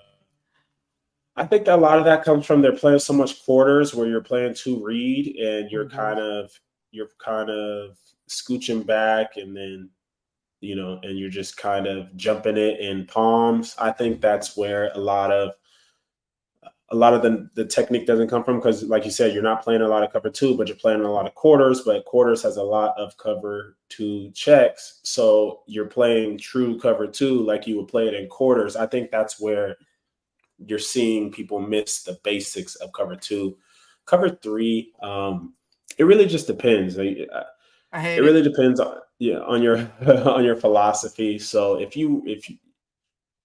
I think that a lot of that comes from they're playing so much quarters where you're playing 2 read and Mhm. you're kind of scooching back, and then and you're just kind of jumping it in palms. I think that's where a lot of the technique doesn't come from, because like you said, you're not playing a lot of cover 2, but you're playing a lot of quarters. But quarters has a lot of cover 2 checks, so you're playing true cover 2 like you would play it in quarters. I think that's where you're seeing people miss the basics of cover 2. Cover 3, it really just depends. I It hate it. really depends on your on your philosophy. So if you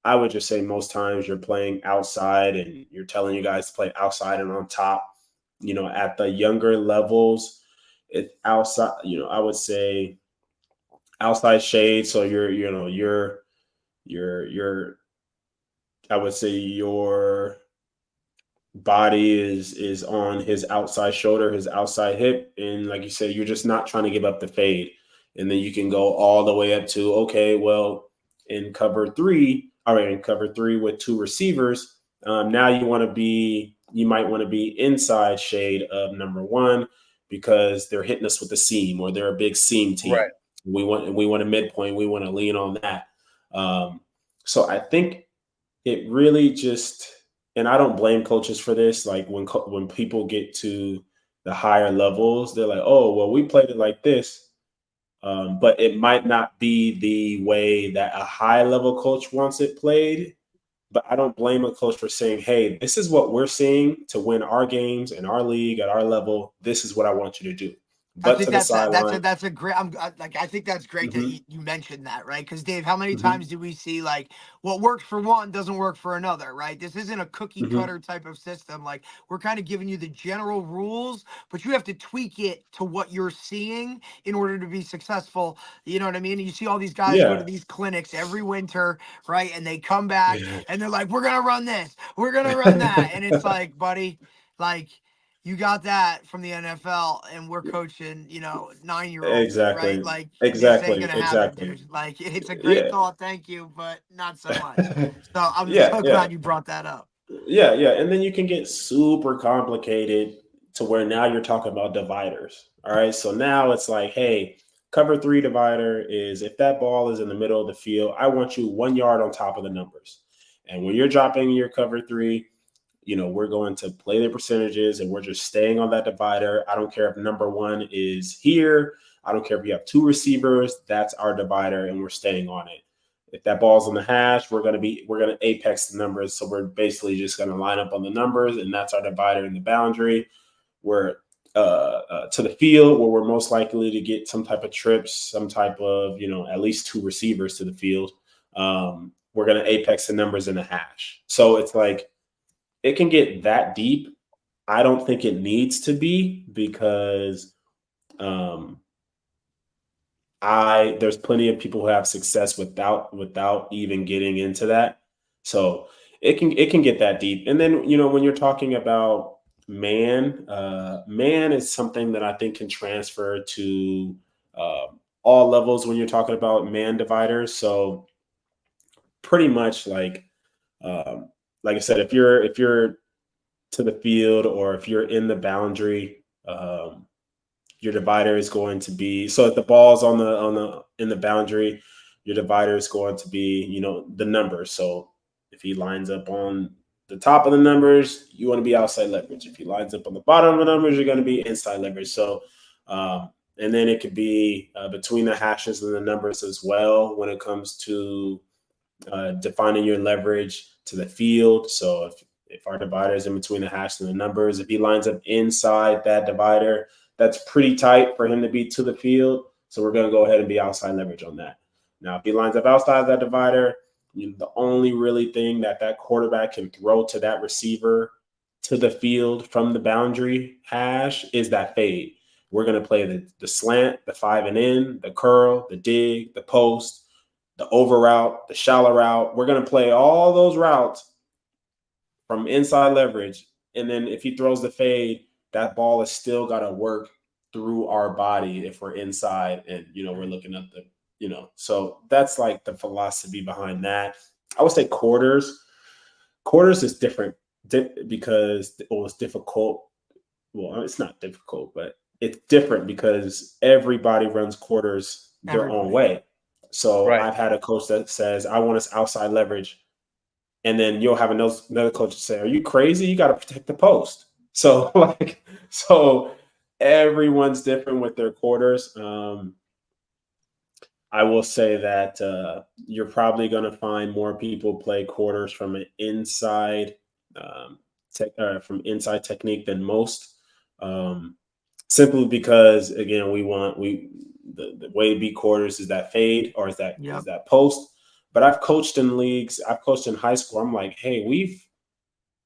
I would just say most times you're playing outside and you're telling you guys to play outside and on top. At the younger levels, it outside. I would say outside shade. So you're I would say your body is on his outside shoulder, his outside hip, and like you said, you're just not trying to give up the fade. And then you can go all the way up to, okay, well, in cover 3, all right, in cover 3 with 2 receivers, now you might want to be inside shade of number 1, because they're hitting us with the seam, or they're a big seam Right. team. We want a midpoint. We want to lean on that. Um, so I think it really just, and I don't blame coaches for this. Like when people get to the higher levels, they're like, "Oh, well, we played it like this," but it might not be the way that a high level coach wants it played. But I don't blame a coach for saying, "Hey, this is what we're seeing to win our games in our league at our level. This is what I want you to do." I but think to the sideline. that's a great. I think that's great that Hmm. you mentioned that, right? Because Dave, how many Hmm. times do we see like what works for one doesn't work for another, right? This isn't a cookie Hmm. cutter type of system. Like we're kind of giving you the general rules, but you have to tweak it to what you're seeing in order to be successful. You know what I mean? And you see all these guys go to Yeah. these clinics every winter, right? And they come back and they're like, "We're gonna run this, we're gonna run that," and it's like, buddy, like you got that from the NFL, and we're coaching, 9-year-olds, right? Exactly. Like this ain't Exactly. gonna happen, Exactly. dude. Like it's a great Yeah. thought, thank you, but not so much. So I'm Yeah. so Yeah. glad you brought that up. Yeah, yeah. And then you can get super complicated to where now you're talking about dividers. All right. So now it's like, hey, cover three divider is if that ball is in the middle of the field, I want you 1 yard on top of the numbers. And when you're dropping your cover three, we're going to play the percentages and we're just staying on that divider. I don't care if number one is here. I don't care if you have two receivers. That's our divider and we're staying on it. If that ball's on the hash, we're gonna apex the numbers. So we're basically just gonna line up on the numbers, and that's our divider in the boundary. We're to the field where we're most likely to get some type of trips, some type of at least two receivers to the field. We're gonna apex the numbers in the hash. So it's like it can get that deep. I don't think it needs to be because um, there's plenty of people who have success without even getting into that. So it can get that deep. And then when you're talking about man is something that I think can transfer to uh, all levels when you're talking about man dividers. So pretty much like I said, if you're to the field or if you're in the boundary, your divider is going to be so if the ball's on the in the boundary, your divider is going to be the numbers. So if he lines up on the top of the numbers, you want to be outside leverage. If he lines up on the bottom of the numbers, you're going to be inside leverage. So and then it could be between the hashes and the numbers as well when it comes to defining your leverage to the field. So if our divider is in between the hash and the numbers, if he lines up inside that divider, that's pretty tight for him to be to the field. So we're going to go ahead and be outside leverage on that. Now, if he lines up outside that divider, the only really thing that quarterback can throw to that receiver to the field from the boundary hash is that fade. We're going to play the slant, the 5 and in, the curl, the dig, the post, the over route, the shallow route. We're going to play all those routes from inside leverage. And then if he throws the fade, that ball has still got to work through our body if we're inside and, we're looking at so that's like the philosophy behind that. I would say quarters. Quarters is different because it was difficult. Well, it's not difficult, but it's different because everybody runs quarters their own Everybody. way. So Right. I've had a coach that says, I want us outside leverage. And then you'll have another coach say, are you crazy? You got to protect the post. So so everyone's different with their quarters. I will say that you're probably going to find more people play quarters from an inside from inside technique than most. Um, Simply because again, the way to beat quarters is that fade or is Yep. that post. But I've coached in leagues, I've coached in high school. I'm like, hey,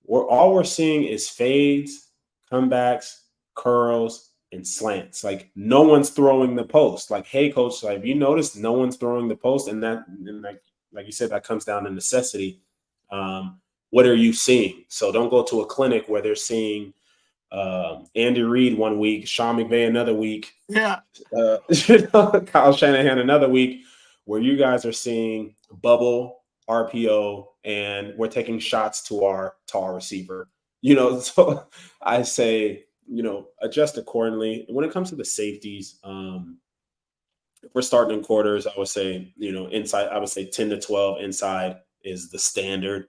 we're seeing is fades, comebacks, curls, and slants. Like no one's throwing the post. Like, hey, coach, like you noticed no one's throwing the post, and like you said, that comes down to necessity. What are you seeing? So don't go to a clinic where they're seeing Andy Reid one week, Sean McVay another week, Yeah. Kyle Shanahan another week, where you guys are seeing bubble, RPO, and we're taking shots to our receiver. So I say, adjust accordingly. When it comes to the safeties, if we're starting in quarters, I would say, inside, I would say 10 to 12 inside is the standard.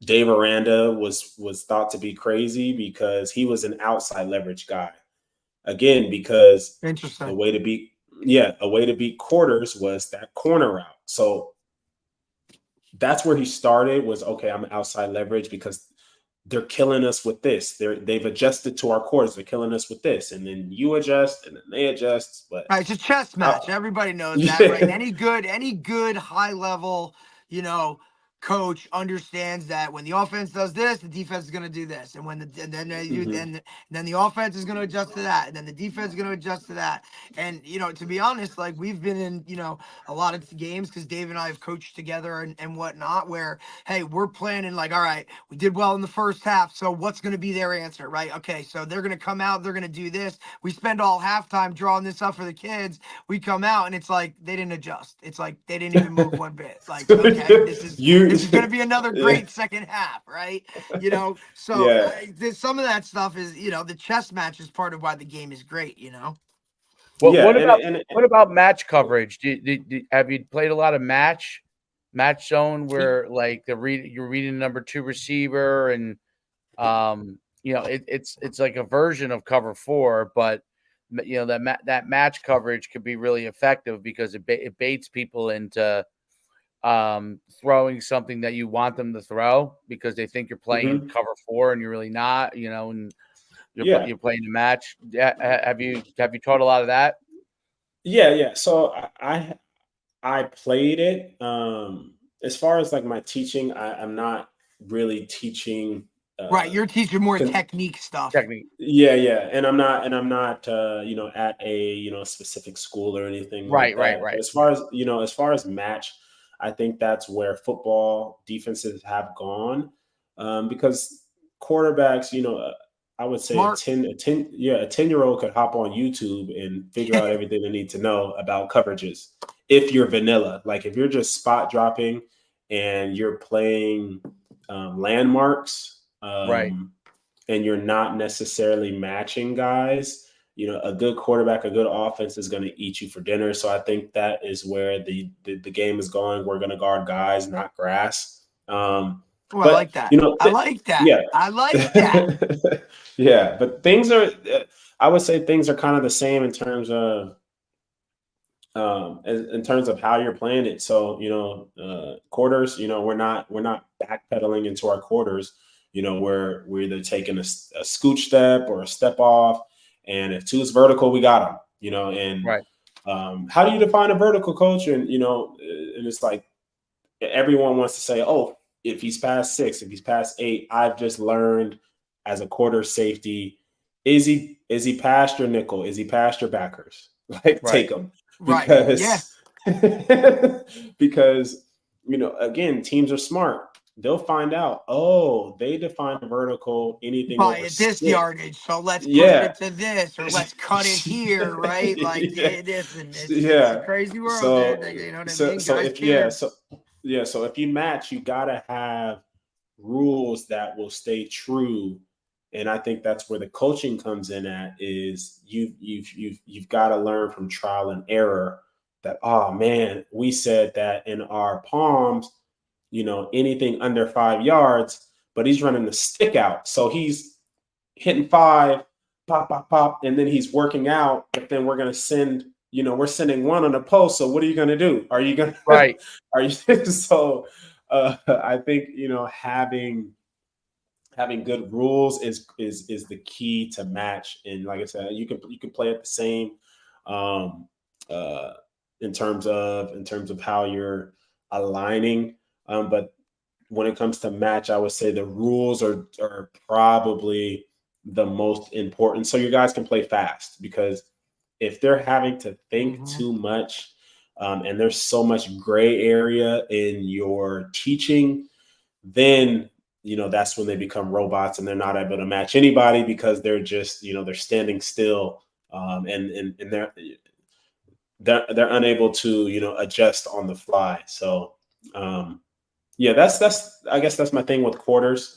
Dave Aranda was thought to be crazy because he was an outside leverage guy. Again, because Interesting. a way to beat quarters was that corner route. So that's where he started was, okay, I'm outside leverage because they're killing us with this. They've adjusted to our quarters. They're killing us with this, and then you adjust, and then they adjust. But Right, it's a chess match. Everybody knows that, right? yeah. Any good high level, coach understands that when the offense does this, the defense is going to do this, and then they do, Mhm. then the offense is going to adjust to that, and then the defense is going to adjust to that. And to be honest, like we've been in a lot of games because Dave and I have coached together and whatnot, where hey, we're planning like, all right, we did well in the first half, so what's going to be their answer, right? Okay, so they're going to come out, they're going to do this. We spend all halftime drawing this up for the kids. We come out and it's like they didn't adjust. It's like they didn't even move one bit. Like, okay, this is going to be another Yeah. great second half, right? So Yeah. some of that stuff is, the chess match is part of why the game is great. What Yeah. what about And what about match coverage? Have you played a lot of match zone We- where like you're reading number 2 receiver and it's like a version of cover 4, but that match coverage could be really effective because it baits people into throwing something that you want them to throw because they think you're playing in Mhm. cover 4 and you're really not, and Yeah. you're playing a match. Yeah, have you taught a lot of that? Yeah. So I played it. As far as like my teaching, I'm not really teaching. right, you're teaching more Con- technique stuff. Technique. yeah, and I'm not at a specific school or anything like Right. that. But as far as match, I think that's where football defenses have gone, because quarterbacks, I would say Smart. a 10-year-old could hop on YouTube and figure out everything they need to know about coverages. If you're vanilla, like if you're just spot dropping and you're playing landmarks, Right. and you're not necessarily matching guys, a good quarterback, a good offense is going to eat you for dinner. So I think that is where the game is going. We're going to guard guys, not grass. Oh, I But like that. I like that. yeah, I like that. yeah. But things are, I would say, things are kind of the same in terms of in terms of how you're playing it. So quarters, we're not backpedaling into our quarters. We're either taking a scooch step or a step off, and if 2 is vertical, we got them. And Right. how do you define a vertical, coach? And and it's like everyone wants to say, oh, if he's past 6, if he's past 8, I've just learned as a quarter safety, is he past your nickel? Is he past your backers? Like, Right. take him. Right. Yeah. Because again, teams are smart. They'll find out, oh, they define vertical anything By over at this 6. yardage, so let's push Yeah. it to this, or let's cut it here, right? Like Yeah. it's a Yeah. crazy world, So dude. You know what I so mean? so Guys if yeah, care. so yeah, so if you match, you gotta have rules that will stay true. And I think that's where the coaching comes in at, is you've got to learn from trial and error that, oh man, we said that in our palms, anything under 5 yards, but he's running the stick out. So he's hitting 5, pop, pop, pop, and then he's working out, but then we're we're sending 1 on the post. So what are you gonna do? Are you gonna Right. are you so I think having good rules is the key to match. And like I said, you can play it the same, um, uh, in terms of how you're aligning, but when it comes to match, I would say the rules are probably the most important. So your guys can play fast, because if they're having to think Mhm. too much, and there's so much gray area in your teaching, then that's when they become robots and they're not able to match anybody, because they're just they're standing still, and they're unable to adjust on the fly. So yeah, that's I guess that's my thing with quarters.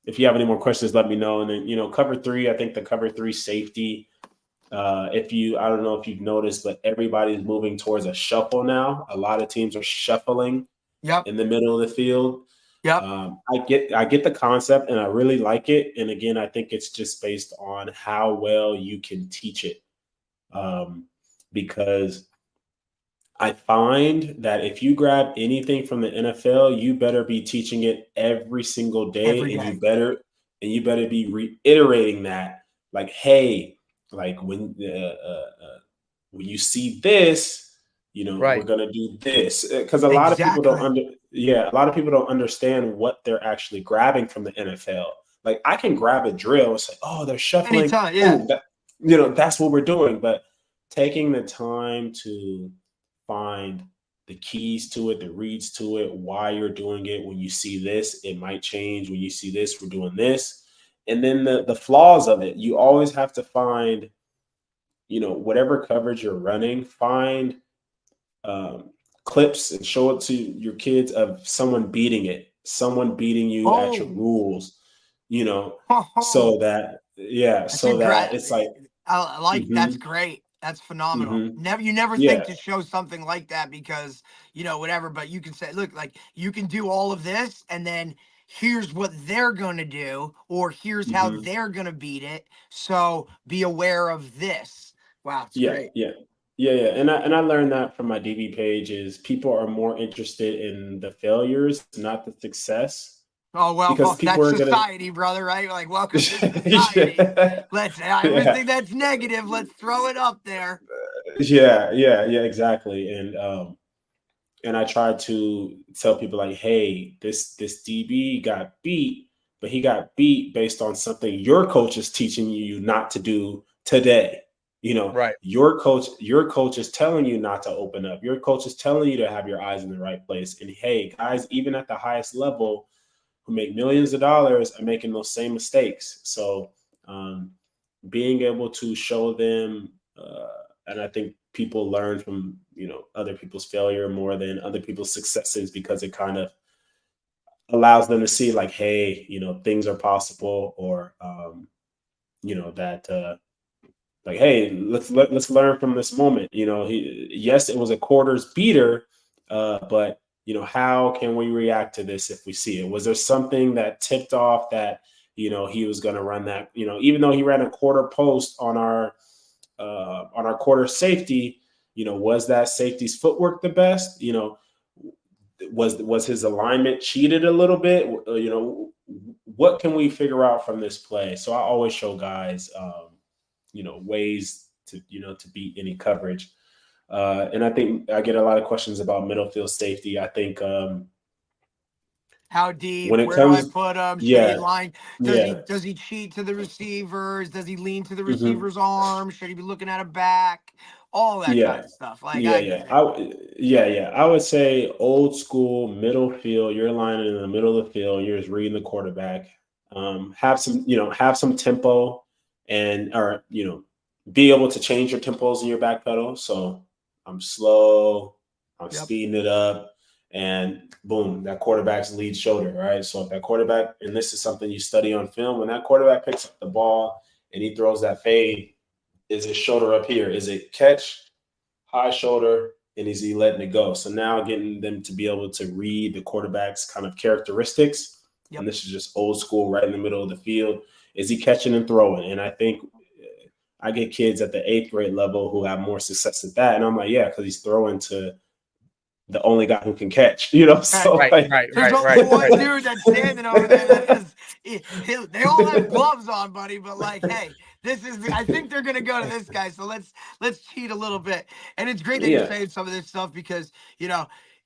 If you have any more questions, let me know. And then cover 3, I think the cover 3 safety. I don't know if you've noticed, but everybody's moving towards a shuffle now. A lot of teams are shuffling Yep. in the middle of the field. Yep. I get the concept and I really like it. And again, I think it's just based on how well you can teach it. Because I find that if you grab anything from the NFL, you better be teaching it every single day, every and day. you better be reiterating that, like, hey, like when you see this, we're Right. gonna do this, because a lot of people don't Exactly. a lot of people don't understand what they're actually grabbing from the NFL. Like, I can grab a drill and say, oh, they're shuffling. Anytime. Yeah. Oh, that's what we're doing. But taking the time to find the keys to it, the reads to it, why you're doing it. When you see this, it might change. When you see this, we're doing this. And then the flaws of it, you always have to find, whatever coverage you're running, find um, clips and show it to your kids of someone beating you at your Oh, rules, oh, that's a so great. that it's like, I like that's mm-hmm, great. That's phenomenal. mm-hmm, You never think yeah, to show something like that because whatever, but you can say, look, like you can do all of this, and then here's what they're gonna do, or here's how mm-hmm. they're gonna beat it. So be aware of this. Wow, it's Yeah, great. yeah, yeah. And I learned that from my DB page is people are more interested in the failures, not the success, Oh well, because people that's are gonna. society, brother. Right? Like, welcome to society. Yeah, Let's yeah, everything that's negative. Let's throw it up there. yeah, exactly. And I try to tell people, like, hey, this DB got beat, but he got beat based on something your coach is teaching you not to do today. Right. Your coach is telling you not to open up. Your coach is telling you to have your eyes in the right place. And hey, guys, even at the highest level, who make millions of dollars, are making those same mistakes. So um, being able to show them, and I think people learn from other people's failure more than other people's successes, because it kind of allows them to see, like, hey, things are possible, or that like, hey, let's learn from this moment. Yes, it was a quarters beater, but how can we react to this if we see it? Was there something that tipped off that he was going to run that? Even though he ran a quarter post on our quarter safety, was that safety's footwork the best? Was his alignment cheated a little bit? What can we figure out from this play? So I always show guys, ways to beat any coverage. And I think I get a lot of questions about middle field safety. I think How deep? when it Where do I comes, put him? Should he yeah, line? yeah, Does he cheat to the receivers? Does he lean to the hmm, receiver's arm? Should he be looking at a back? All that kind yeah, of stuff. Like yeah, I yeah. get it. Yeah. I would say old school middle field. You're lining in the middle of the field. You're just reading the quarterback. Have some tempo, and or be able to change your tempos in your back pedal. So I'm slow, I'm Yep. speeding it up, and boom, that quarterback's lead shoulder, right? So if that quarterback, and this is something you study on film, when that quarterback picks up the ball and he throws that fade, is his shoulder up here? Is it catch, high shoulder, and is he letting it go? So now getting them to be able to read the quarterback's kind of characteristics, and Yep. this is just old school, right in the middle of the field. Is he catching and throwing? And I think I get kids at the 8th grade level who have more success at that, and I'm like, yeah, because he's throwing to the only guy who can catch. Right. So Right. like, Right. There's Right. only Right. one Right. dude that's standing over there that has. They all have gloves on, buddy. But like, hey, this is. I think they're gonna go to this guy. So let's cheat a little bit. And it's great that you're yeah, saying some of this stuff because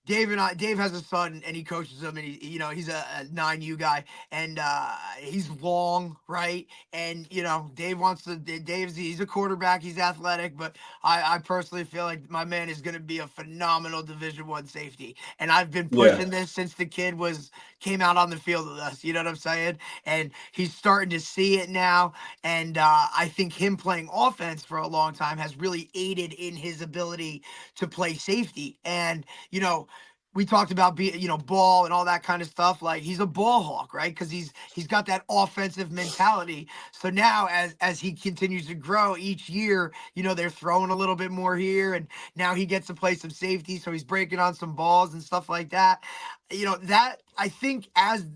Dave has a son and he coaches him and he's a 9U guy and he's long, right? And Dave wants to. He's a quarterback. He's athletic, but I personally feel like my man is going to be a phenomenal Division 1 safety. And I've been yeah, pushing this since the kid came out on the field with us. You know what I'm saying? And he's starting to see it now. And I think him playing offense for a long time has really aided in his ability to play safety. And we talked about ball and all that kind of stuff. Like he's a ball hawk, right? Because he's got that offensive mentality. So now as he continues to grow each year, they're throwing a little bit more here, and now he gets to play some safety, so he's breaking on some balls and stuff like that. That I think as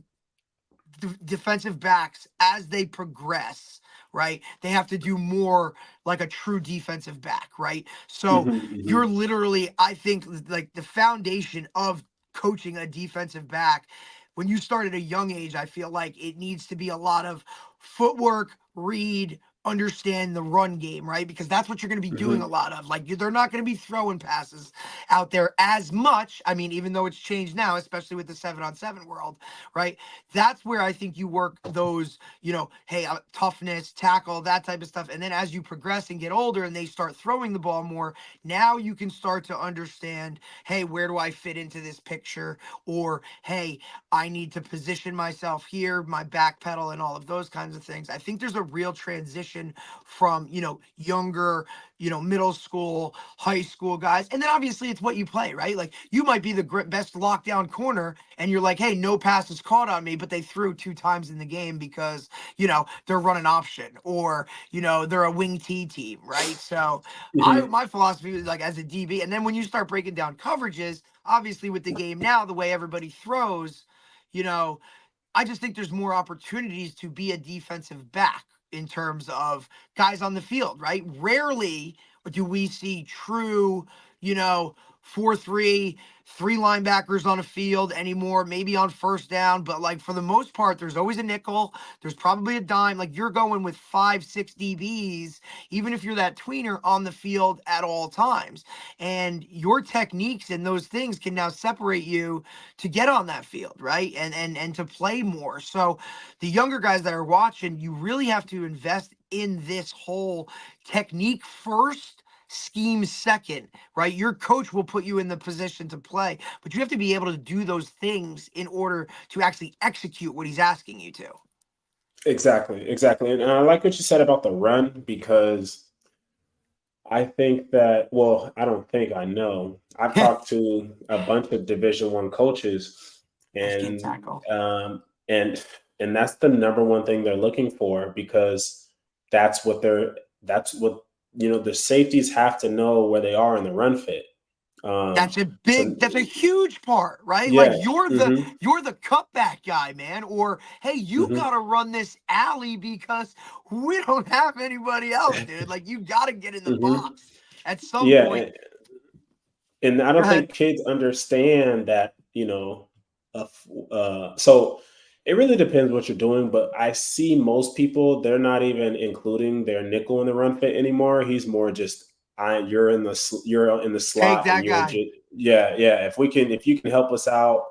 defensive backs as they progress, right? They have to do more like a true defensive back, right? So Hmm. Hmm. you're literally, I think, like the foundation of coaching a defensive back. When you start at a young age, I feel like it needs to be a lot of footwork, read, understand the run game, right? Because that's what you're going to be doing a Hmm. lot of. Like they're not going to be throwing passes out there as much. I mean, even though it's changed now, especially with the 7-on-7 world, right? That's where I think you work those, hey, toughness, tackle, that type of stuff. And then as you progress and get older and they start throwing the ball more, now you can start to understand, hey, where do I fit into this picture? Or, hey, I need to position myself here, my back pedal, and all of those kinds of things. I think there's a real transition from, younger, middle school, high school guys. And then obviously it's what you play, right? Like you might be the best lockdown corner and you're like, hey, no pass is caught on me, but they threw 2 times in the game because, they're running option or, they're a wing T team, right? So Hmm. my philosophy is like as a DB. And then when you start breaking down coverages, obviously with the game now, the way everybody throws, you know, I just think there's more opportunities to be a defensive back in terms of guys on the field, right? Rarely do we see true, you know, 4-3, three linebackers on a field anymore, maybe on first down. But like for the most part, there's always a nickel. There's probably a dime. Like you're going with 5-6 DBs, even if you're that tweener on the field at all times. And your techniques and those things can now separate you to get on that field, right? And to play more. So the younger guys that are watching, you really have to invest in this whole technique first, scheme second, right? Your coach will put you in the position to play, but you have to be able to do those things in order to actually execute what he's asking you to. Exactly, exactly. And I like what you said about the run because I think that, well, I don't think I know. I've talked to a bunch of Division 1 coaches, Guys can't and tackle. um, and and that's the number one thing they're looking for because that's what they're that's what the safeties have to know where they are in the run fit. That's a So that's a huge part, right? Like yeah, you're hmm, the cutback guy, man. Or hey, you hmm, gotta run this alley because we don't have anybody else, dude. Like you gotta get in the hmm, box at some yeah, point. and I Go don't ahead. think kids understand that, so it really depends what you're doing, but I see most people, they're not even including their nickel in the run fit anymore. He's more just, you're in the Take slot and that you're guy. just, yeah. If you can help us out,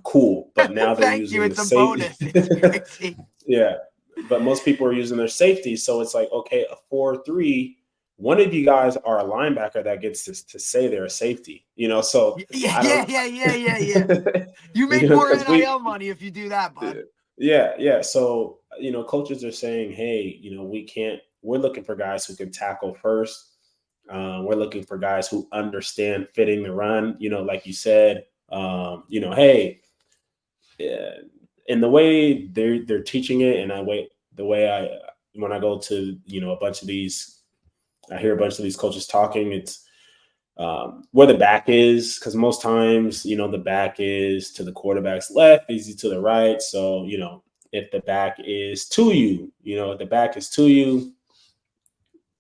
cool. But now they're Thank you. using the It's a safety. bonus. It's crazy. Yeah. But most people are using their safety. So it's like, okay, a 4-3, one of you guys are a linebacker that gets to say they're a safety, so Yeah, I yeah, don't, yeah, yeah, yeah, yeah. You make more because NIL money if you do that, bud. yeah. So, coaches are saying, hey, we're looking for guys who can tackle first. We're looking for guys who understand fitting the run, like you said, hey, yeah, and the way they're teaching it, and the way when I go to a bunch of these, I hear a bunch of these coaches talking. It's where the back is, because most times the back is to the quarterback's left, easy to the right. So if the back is to you, if the back is to you,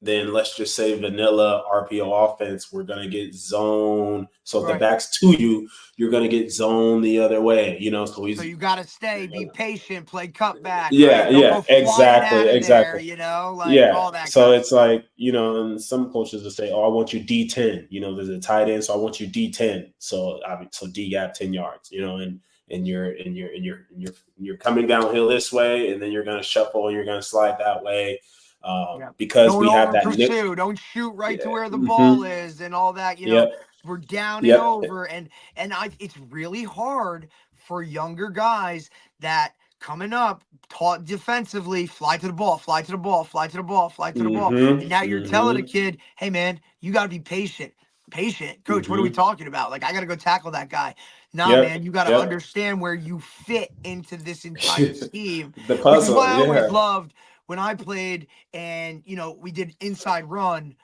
then let's just say vanilla RPO offense, we're going to get zone. So if the Right. back's to you, you're going to get zone the other way, so So he's, you gotta stay, be patient, play cutback, right? Don't yeah, go flying exactly, out of there, exactly. like Yeah. all that So kind of it's stuff. like, and some coaches will say, oh, I want you D10, there's a tight end. So I want you D10. So D gap 10 yards, and you're coming downhill this way, and then you're going to shuffle and you're going to slide that way. Yeah. Because Don't we have over that nick. pursue. Don't shoot right Yeah. to where the ball Hmm. is and all that. Yep. We're down and Yep. over. It's really hard for younger guys that coming up taught defensively, fly to the ball, fly to the ball, fly to the ball, fly to the ball. And Hmm. now you're telling a Hmm. kid, hey man, you gotta be patient. Patient. Coach, what are we Hmm. talking about? Like I gotta go tackle that guy. Nah, Yep. man, you gotta Yep. understand where you fit into this entire scheme, The which is why puzzle. I always Yeah. loved when I played and we did inside run,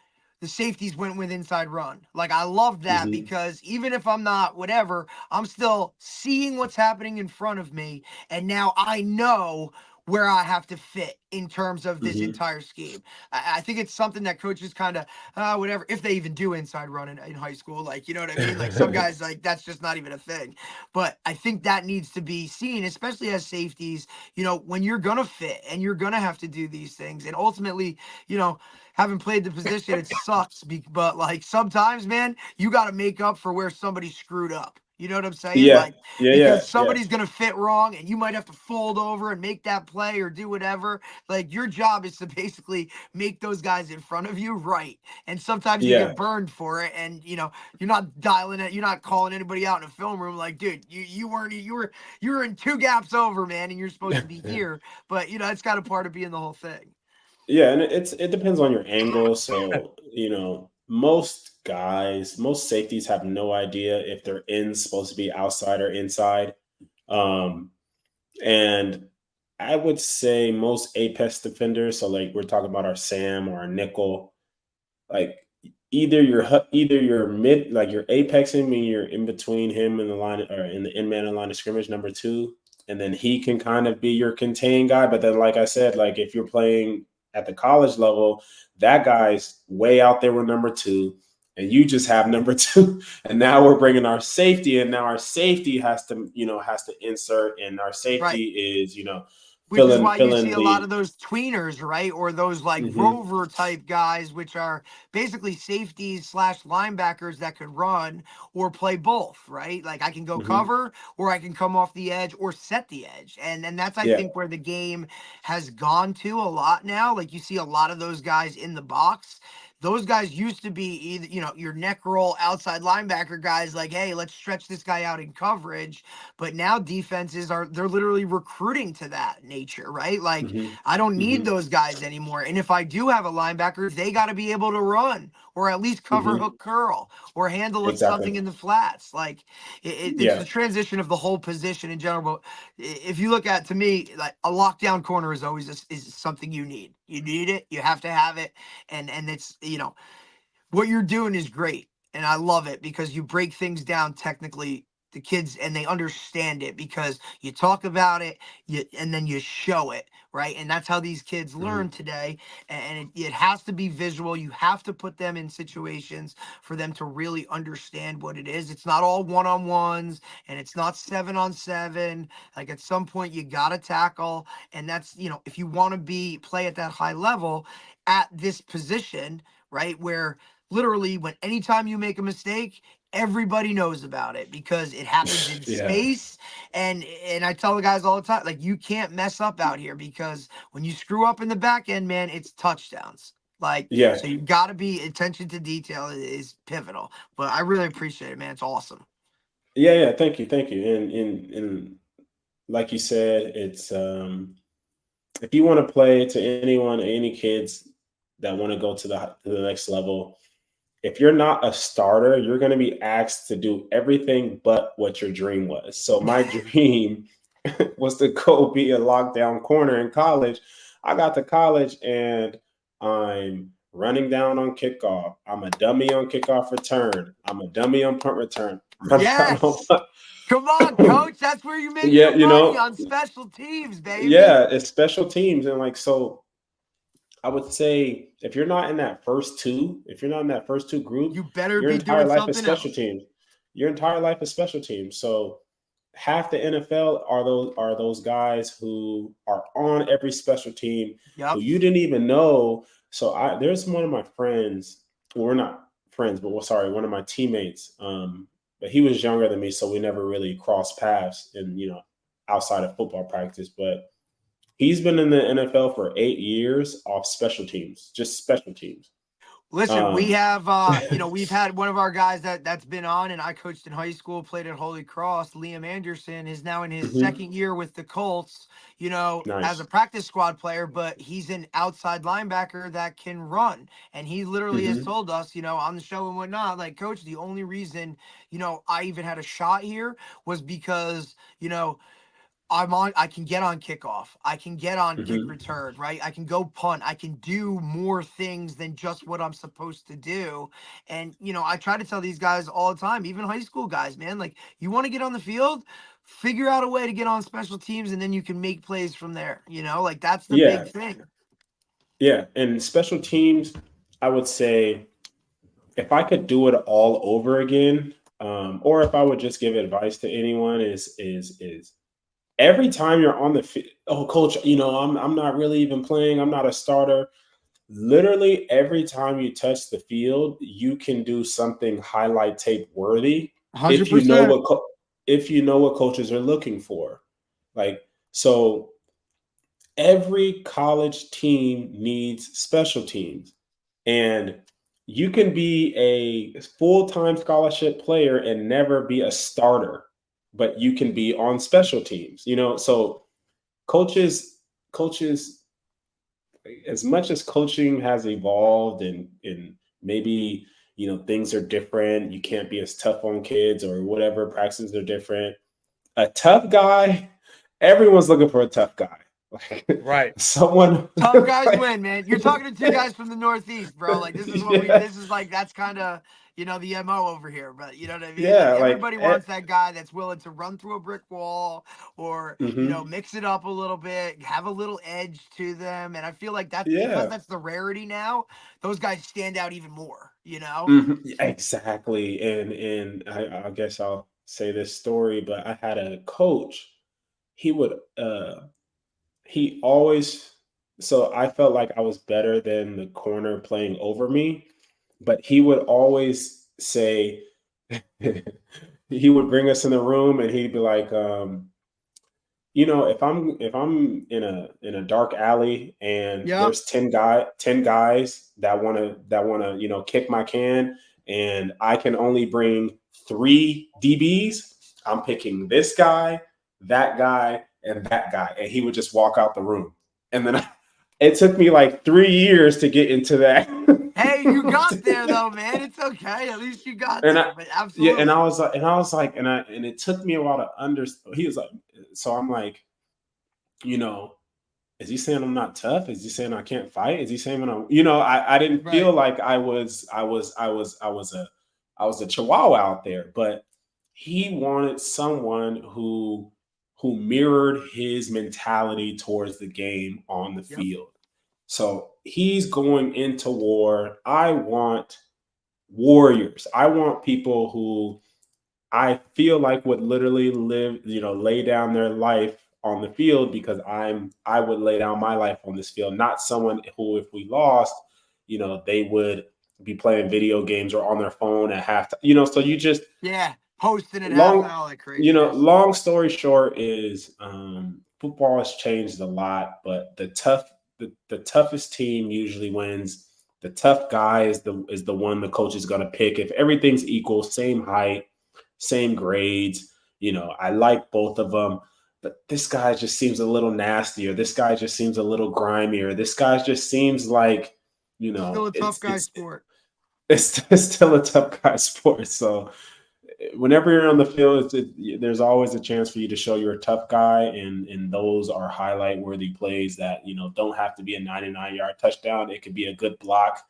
the safeties went with inside run. Like I love that Hmm. because even if I'm not whatever, I'm still seeing what's happening in front of me, and now I know where I have to fit in terms of this Hmm. entire scheme. I think it's something that coaches kind of, whatever, if they even do inside run in high school, like, you know what I mean? Like some guys, like, that's just not even a thing. But I think that needs to be seen, especially as safeties, when you're going to fit and you're going to have to do these things. And ultimately, having played the position, it sucks. But like sometimes, man, you got to make up for where somebody screwed up. You know what I'm saying? Yeah, Like, yeah, yeah, because yeah, somebody's going to fit wrong and you might have to fold over and make that play or do whatever. Like, your job is to basically make those guys in front of you right. And sometimes you yeah, get burned for it. And, you're not dialing it. You're not calling anybody out in a film room like, dude, you weren't, you were in two gaps over, man. And you're supposed to be here. But, it's got a part of being the whole thing. yeah. And it depends on your angle. So most safeties have no idea if their end's supposed to be outside or inside. Um, and I would say most apex defenders. So like we're talking about our Sam or our nickel, like either you're mid, like you're apexing, meaning you're in between him and the line, or in the end man and line of scrimmage, number two, and then he can kind of be your contain guy. But then, like I said, like if you're playing at the college level, that guy's way out there with number two, and you just have number two. And now we're bringing our safety, and now our safety has to insert, and our Right. safety is Which is filling why you filling see a lot of the. those tweeners, right? Or those like Hmm. rover type guys, which are basically safeties slash linebackers that could run or play both, right? Like I can go Hmm. cover or I can come off the edge or set the edge. And that's I Yeah. think where the game has gone to a lot now. Like you see a lot of those guys in the box. Those guys used to be either, your neck roll outside linebacker guys like, hey, let's stretch this guy out in coverage. But now defenses they're literally recruiting to that nature, right? Like Hmm. I don't need Hmm. those guys anymore. And if I do have a linebacker, they got to be able to run or at least cover Hmm. hook curl or handle Exactly. something in the flats. Like it's Yeah. the transition of the whole position in general. But if you look at, to me, like a lockdown corner is always is something you need. You need it. You have to have it. And it's, what you're doing is great. And I love it because you break things down technically, the kids, and they understand it because you talk about it, and then you show it, right? And that's how these kids learn Mhm. today. And it has to be visual. You have to put them in situations for them to really understand what it is. It's not all one-on-ones and it's not 7-on-7. Like at some point you got to tackle. And that's, if you want to play at that high level at this position, right? Where literally when anytime you make a mistake, everybody knows about it because it happens in Yeah. space. And I tell the guys all the time, like, you can't mess up out here because when you screw up in the back end, man, it's touchdowns. Like, Yeah. so you got to be, attention to detail is pivotal. But I really appreciate it, man. It's awesome. Yeah. Yeah. Thank you. Thank you. And like you said, it's if you want to play to anyone, any kids that want to go to the next level, if you're not a starter, you're going to be asked to do everything but what your dream was. So my dream was to go be a lockdown corner in college. I got to college and I'm running down on kickoff. I'm a dummy on kickoff return. I'm a dummy on punt return. Run down Yes. on Come on, coach. That's where you make yeah, your money, on special teams, baby. yeah, it's special teams. And like, so I would say if you're not in that first two group, You better your be entire doing life is something special else. teams. Your entire life is special teams. So half the NFL are those guys who are on every special team who Yep. you didn't even know. So there's one of my friends, well, we're not friends, but sorry, one of my teammates. But he was younger than me, so we never really crossed paths in outside of football practice. But he's been in the NFL for 8 years off special teams, just special teams. Listen, we Um, have we've had one of our guys that's been on, and I coached in high school, played at Holy Cross. Liam Anderson is now in his mhm, second year with the Colts, as a nice. practice squad player, but he's an outside linebacker that can run. And he literally has Hmm. told us, on the show and whatnot, like, coach, the only reason, I even had a shot here was because, I can get on kickoff. I can get on kick Hmm. return, right? I can go punt. I can do more things than just what I'm supposed to do. And, I try to tell these guys all the time, even high school guys, man, like, you want to get on the field, figure out a way to get on special teams, and then you can make plays from there. Like that's the Yeah, big thing. yeah. And special teams, I wowould say, if I could do it all over again, or if I would just give advice to anyone, is every time you're on the field, oh, coach, I'm not really even playing. I'm not a starter. Literally every time you touch the field, you can do something highlight tape worthy if you know 100%. what coaches are looking for. Like, so every college team needs special teams, and you can be a full-time scholarship player and never be a starter, but you can be on special teams. So coaches, as much as coaching has evolved and maybe things are different, you can't be as tough on kids or whatever, practices are different. A tough guy, everyone's looking for a tough guy. Like Right. someone Tough guys like, win, man. You're talking to two guys from the Northeast, bro. Like this is what yeah, this is like, that's kind of, the MO over here. But you know what I mean? Like yeah, like everybody wants that guy that's willing to run through a brick wall or, mhm, mix it up a little bit, have a little edge to them. And I feel like that's because yeah, that's the rarity now. Those guys stand out even more. yeah, exactly. And I guess I'll say this story, but I had a coach. He would he always so I felt like I was better than the corner playing over me, but he would always say he would bring us in the room and he'd be like, if I'm in a dark alley and Yep. there's 10 guys that wanna kick my can, and I can only bring 3 DBs, I'm picking this guy, that guy, and that guy. And he would just walk out the room. And then it took me like 3 years to get into that. Hey, you got there though, man. It's okay. At least you got And there. But yeah, and absolutely. I was like, and it took me a while to understand. He was like, so I'm like, you know, is he saying I'm not tough? Is he saying I can't fight? Is he saying when I didn't Right. feel like I was a chihuahua out there, but he wanted someone who mirrored his mentality towards the game on the Yep. field. So he's going into war. I want warriors. I want people who I feel like would literally lay down their life on the field, because I would lay down my life on this field, not someone who, if we lost, they would be playing video games or on their phone at halftime. So you just Yeah. Posting at long, halftime like craziness. long story short is football has changed a lot, but the toughest team usually wins. The tough guy is the one the coach is going to pick. If everything's equal, same height, same grades. I like both of them, but this guy just seems a little nastier. This guy just seems a little grimier. This guy just seems like, Still a tough it's guy it's sport. it's still a tough guy sport. So whenever you're on the field, there's always a chance for you to show you're a tough guy, and those are highlight worthy plays that don't have to be a 99-yard touchdown. It could be a good block.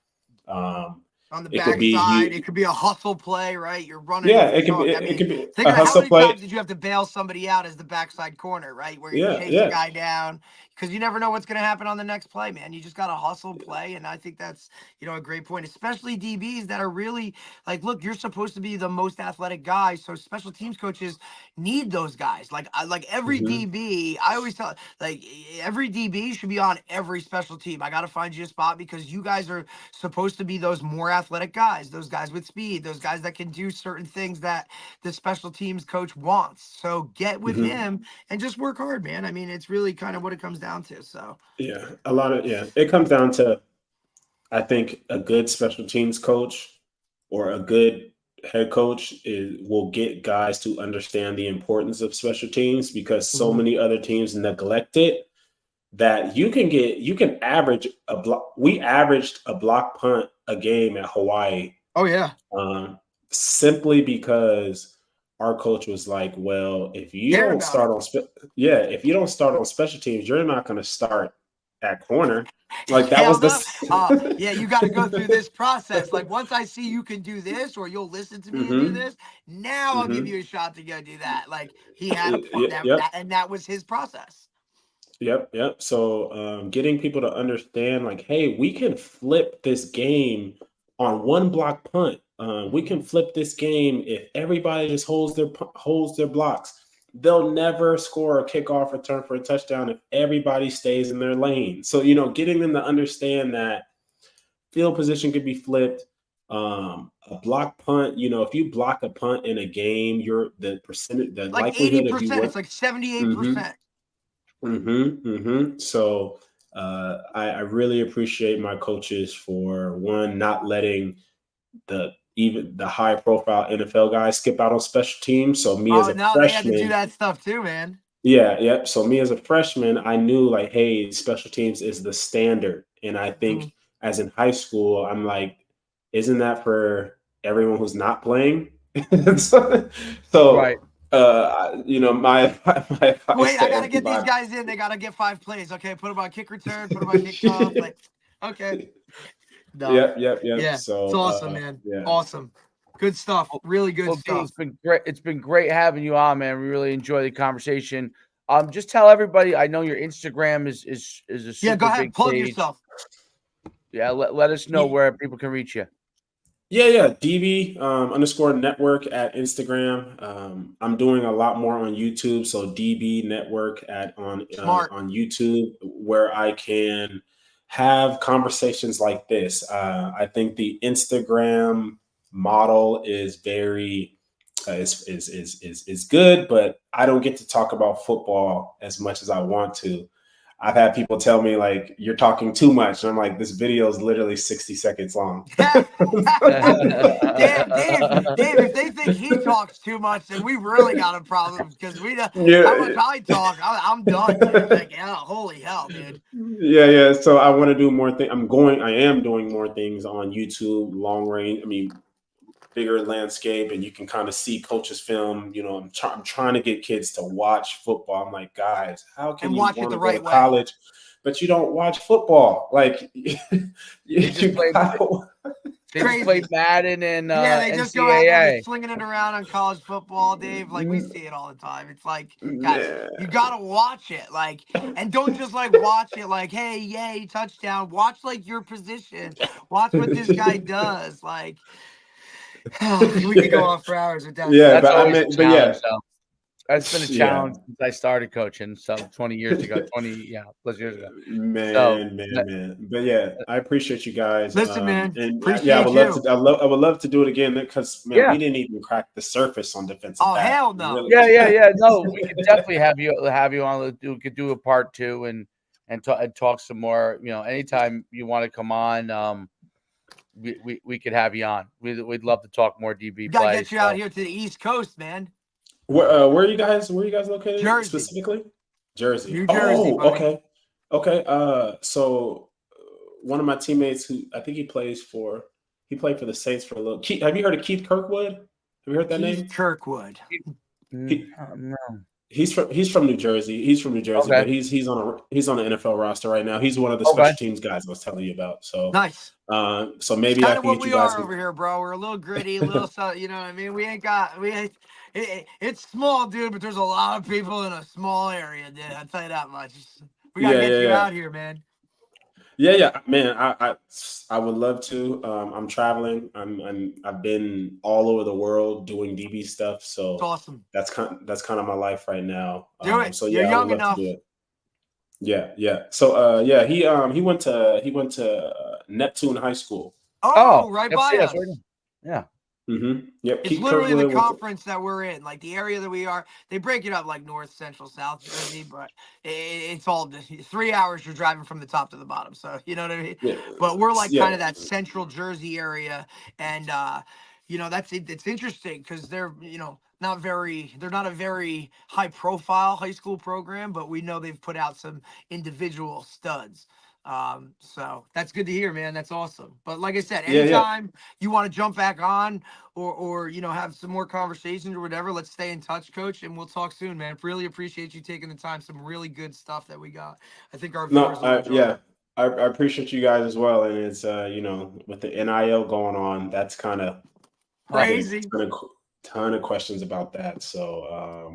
Um, On the it could be backside, you. it could be a hustle play, right? You're running Yeah, with it could be Cook. I it mean, could be think a of how hustle many play. times did you have to bail somebody out as the backside corner, right? Where you Yeah, chase a yeah. guy down because you never know what's going to happen on the next play, man. You just got to hustle play. And I think that's, a great point, especially DBs that are really like, look, you're supposed to be the most athletic guy. So special teams coaches need those guys. Like every Hmm. DB, I always tell, like every DB should be on every special team. I got to find you a spot because you guys are supposed to be those more athletic guys, those guys with speed, those guys that can do certain things that the special teams coach wants. So get with Hmm. him and just work hard, man. I mean, it's really kind of what it comes down to. So Yeah, it comes down to, I think, a good special teams coach or a good head coach will get guys to understand the importance of special teams, because so Mhm. many other teams neglect it, that you can average a block. We averaged a block punt a game at Hawaii, Oh yeah. um, simply because our coach was like, well, if you Cared don't about it. start on if you don't start on special teams, you're not going to start at corner. Like that Hell was no. the. Yeah, you got to go through this process. Like once I see you can do this, or you'll listen to me and do Mm-hmm. this, now I'll give Mm-hmm. you a shot to go do that. Like he had a Yep. and that was his process. Yep. So, getting people to understand, like, hey, we can flip this game on one block punt. We Mhm. can flip this game if everybody just holds their blocks. They'll never score a kickoff return for a touchdown if everybody stays in their lane. So, getting them to understand that field position could be flipped. A block punt, if you block a punt in a game, the Like likelihood of you 80%. win. It's like Mm-hmm. 78%. So I really appreciate my coaches for one not letting even the high profile NFL guys skip out on special teams. So me as Oh a no, they had to do freshman, that stuff too, man. yeah. So me as a freshman, I knew like, hey, special teams is the standard, and I Mhm. think as in high school, I'm like, isn't that for everyone who's not playing? so, Right. so my my advice Wait, I to gotta get these everybody. guys in. They gotta get 5 plays. Okay, put them on kick return, put them on kickoff. Like, okay. No. Yep. Yeah, it's So, awesome, man. yeah. Awesome. Good stuff. Well, Really good well, D, stuff. it's been great. It's been great having you on, man. We really enjoy the conversation. Just tell everybody. I know your Instagram is a Yeah, go super ahead. big Plug page. yourself. Yeah, let us know Yeah. where people can reach you. Yeah. DB underscore network at Instagram. I'm doing a lot more on YouTube. So DB network Smart. on YouTube, where I can have conversations like this. I think the Instagram model is very is good, but I don't get to talk about football as much as I want to. I've had people tell me like you're talking too much, and I'm like, this video is literally 60 seconds long. Damn, Dave, if they think he talks too much, then we really got a problem because we know how much Yeah. I talk. I'm done, dude. Like, yeah, holy hell, dude. Yeah. So I want to do more things. I am doing more things on YouTube, long range. I mean, bigger landscape, and you can kind of see coaches film. I'm trying to get kids to watch football. I'm like, guys, how can And you watch it want the to go to right way. college, but you don't watch football? Like, They just play. They just play Crazy. Madden and Yeah, they just go out there and they're NCAA. slinging it around on college football, Dave. Like we see it all the time. It's like, guys, Yeah. you gotta watch it. Like, and don't just like watch it like, hey, yay, touchdown. Watch like your position. Watch what this guy does. Like, we could go Yeah. on for hours with that Yeah, stuff. That's but I always a mean, but challenge, yeah, though. That's been a yeah. challenge since I started coaching, some 20 years ago, 20 plus years ago. So, Man. But yeah, I appreciate you guys. Listen, man, And yeah, appreciate you. I would love to do it again because man, yeah, we didn't even crack the surface on defensive Oh, back. hell We no. really. yeah. No, we could definitely have you on. We could do a part two and talk some more. Anytime you want to come on, we could have you on. We'd love to talk more DB We gotta plays. get you out here to the East Coast, man. Where are you guys? Where are you guys located Jersey, specifically? Jersey. New Jersey, Oh, buddy. okay. So one of my teammates who I think he played for the Saints for a little. Have you heard of Keith Kirkwood? Have you heard that Keith name? Kirkwood. He, No. he's from New Jersey. He's from New Jersey, Okay. but he's on the NFL roster right now. He's one of the Okay. special teams guys I was telling you about. So Nice. so It's maybe I kind of can what get you we guys. are over here, bro. We're a little gritty, a little, you know what I mean? It's small, dude, but there's a lot of people in a small area, dude. I'll tell you that much. We got to get you Yeah. out here, man. Yeah, man. I would love to. I'm traveling. I've been all over the world doing DB stuff. So It's awesome. that's kind of my life right now. Do it. So You're yeah, I would young love to enough. do it. Yeah. So he went to Neptune High School. Oh, right by yes, us. right now. Yeah. Yep. It's Keith literally the Kirkwood was. conference that we're in, like the area that we are. They break it up like North, Central, South Jersey, but it's all 3 hours you're driving from the top to the bottom. So you know what I mean. Yeah. But we're like kind Yeah. of that Central Jersey area, and that's it. It's interesting because they're they're not a very high profile high school program, but we know they've put out some individual studs. So that's good to hear, man. That's awesome. But like I said, Yeah. anytime you want to jump back on or have some more conversations or whatever, let's stay in touch, coach, and we'll talk soon, man. Really appreciate you taking the time. Some really good stuff that we got. I think our No. viewers will enjoy Yeah. it. I appreciate you guys as well. And it's with the NIL going on, that's kind of Crazy. ton of questions about that. So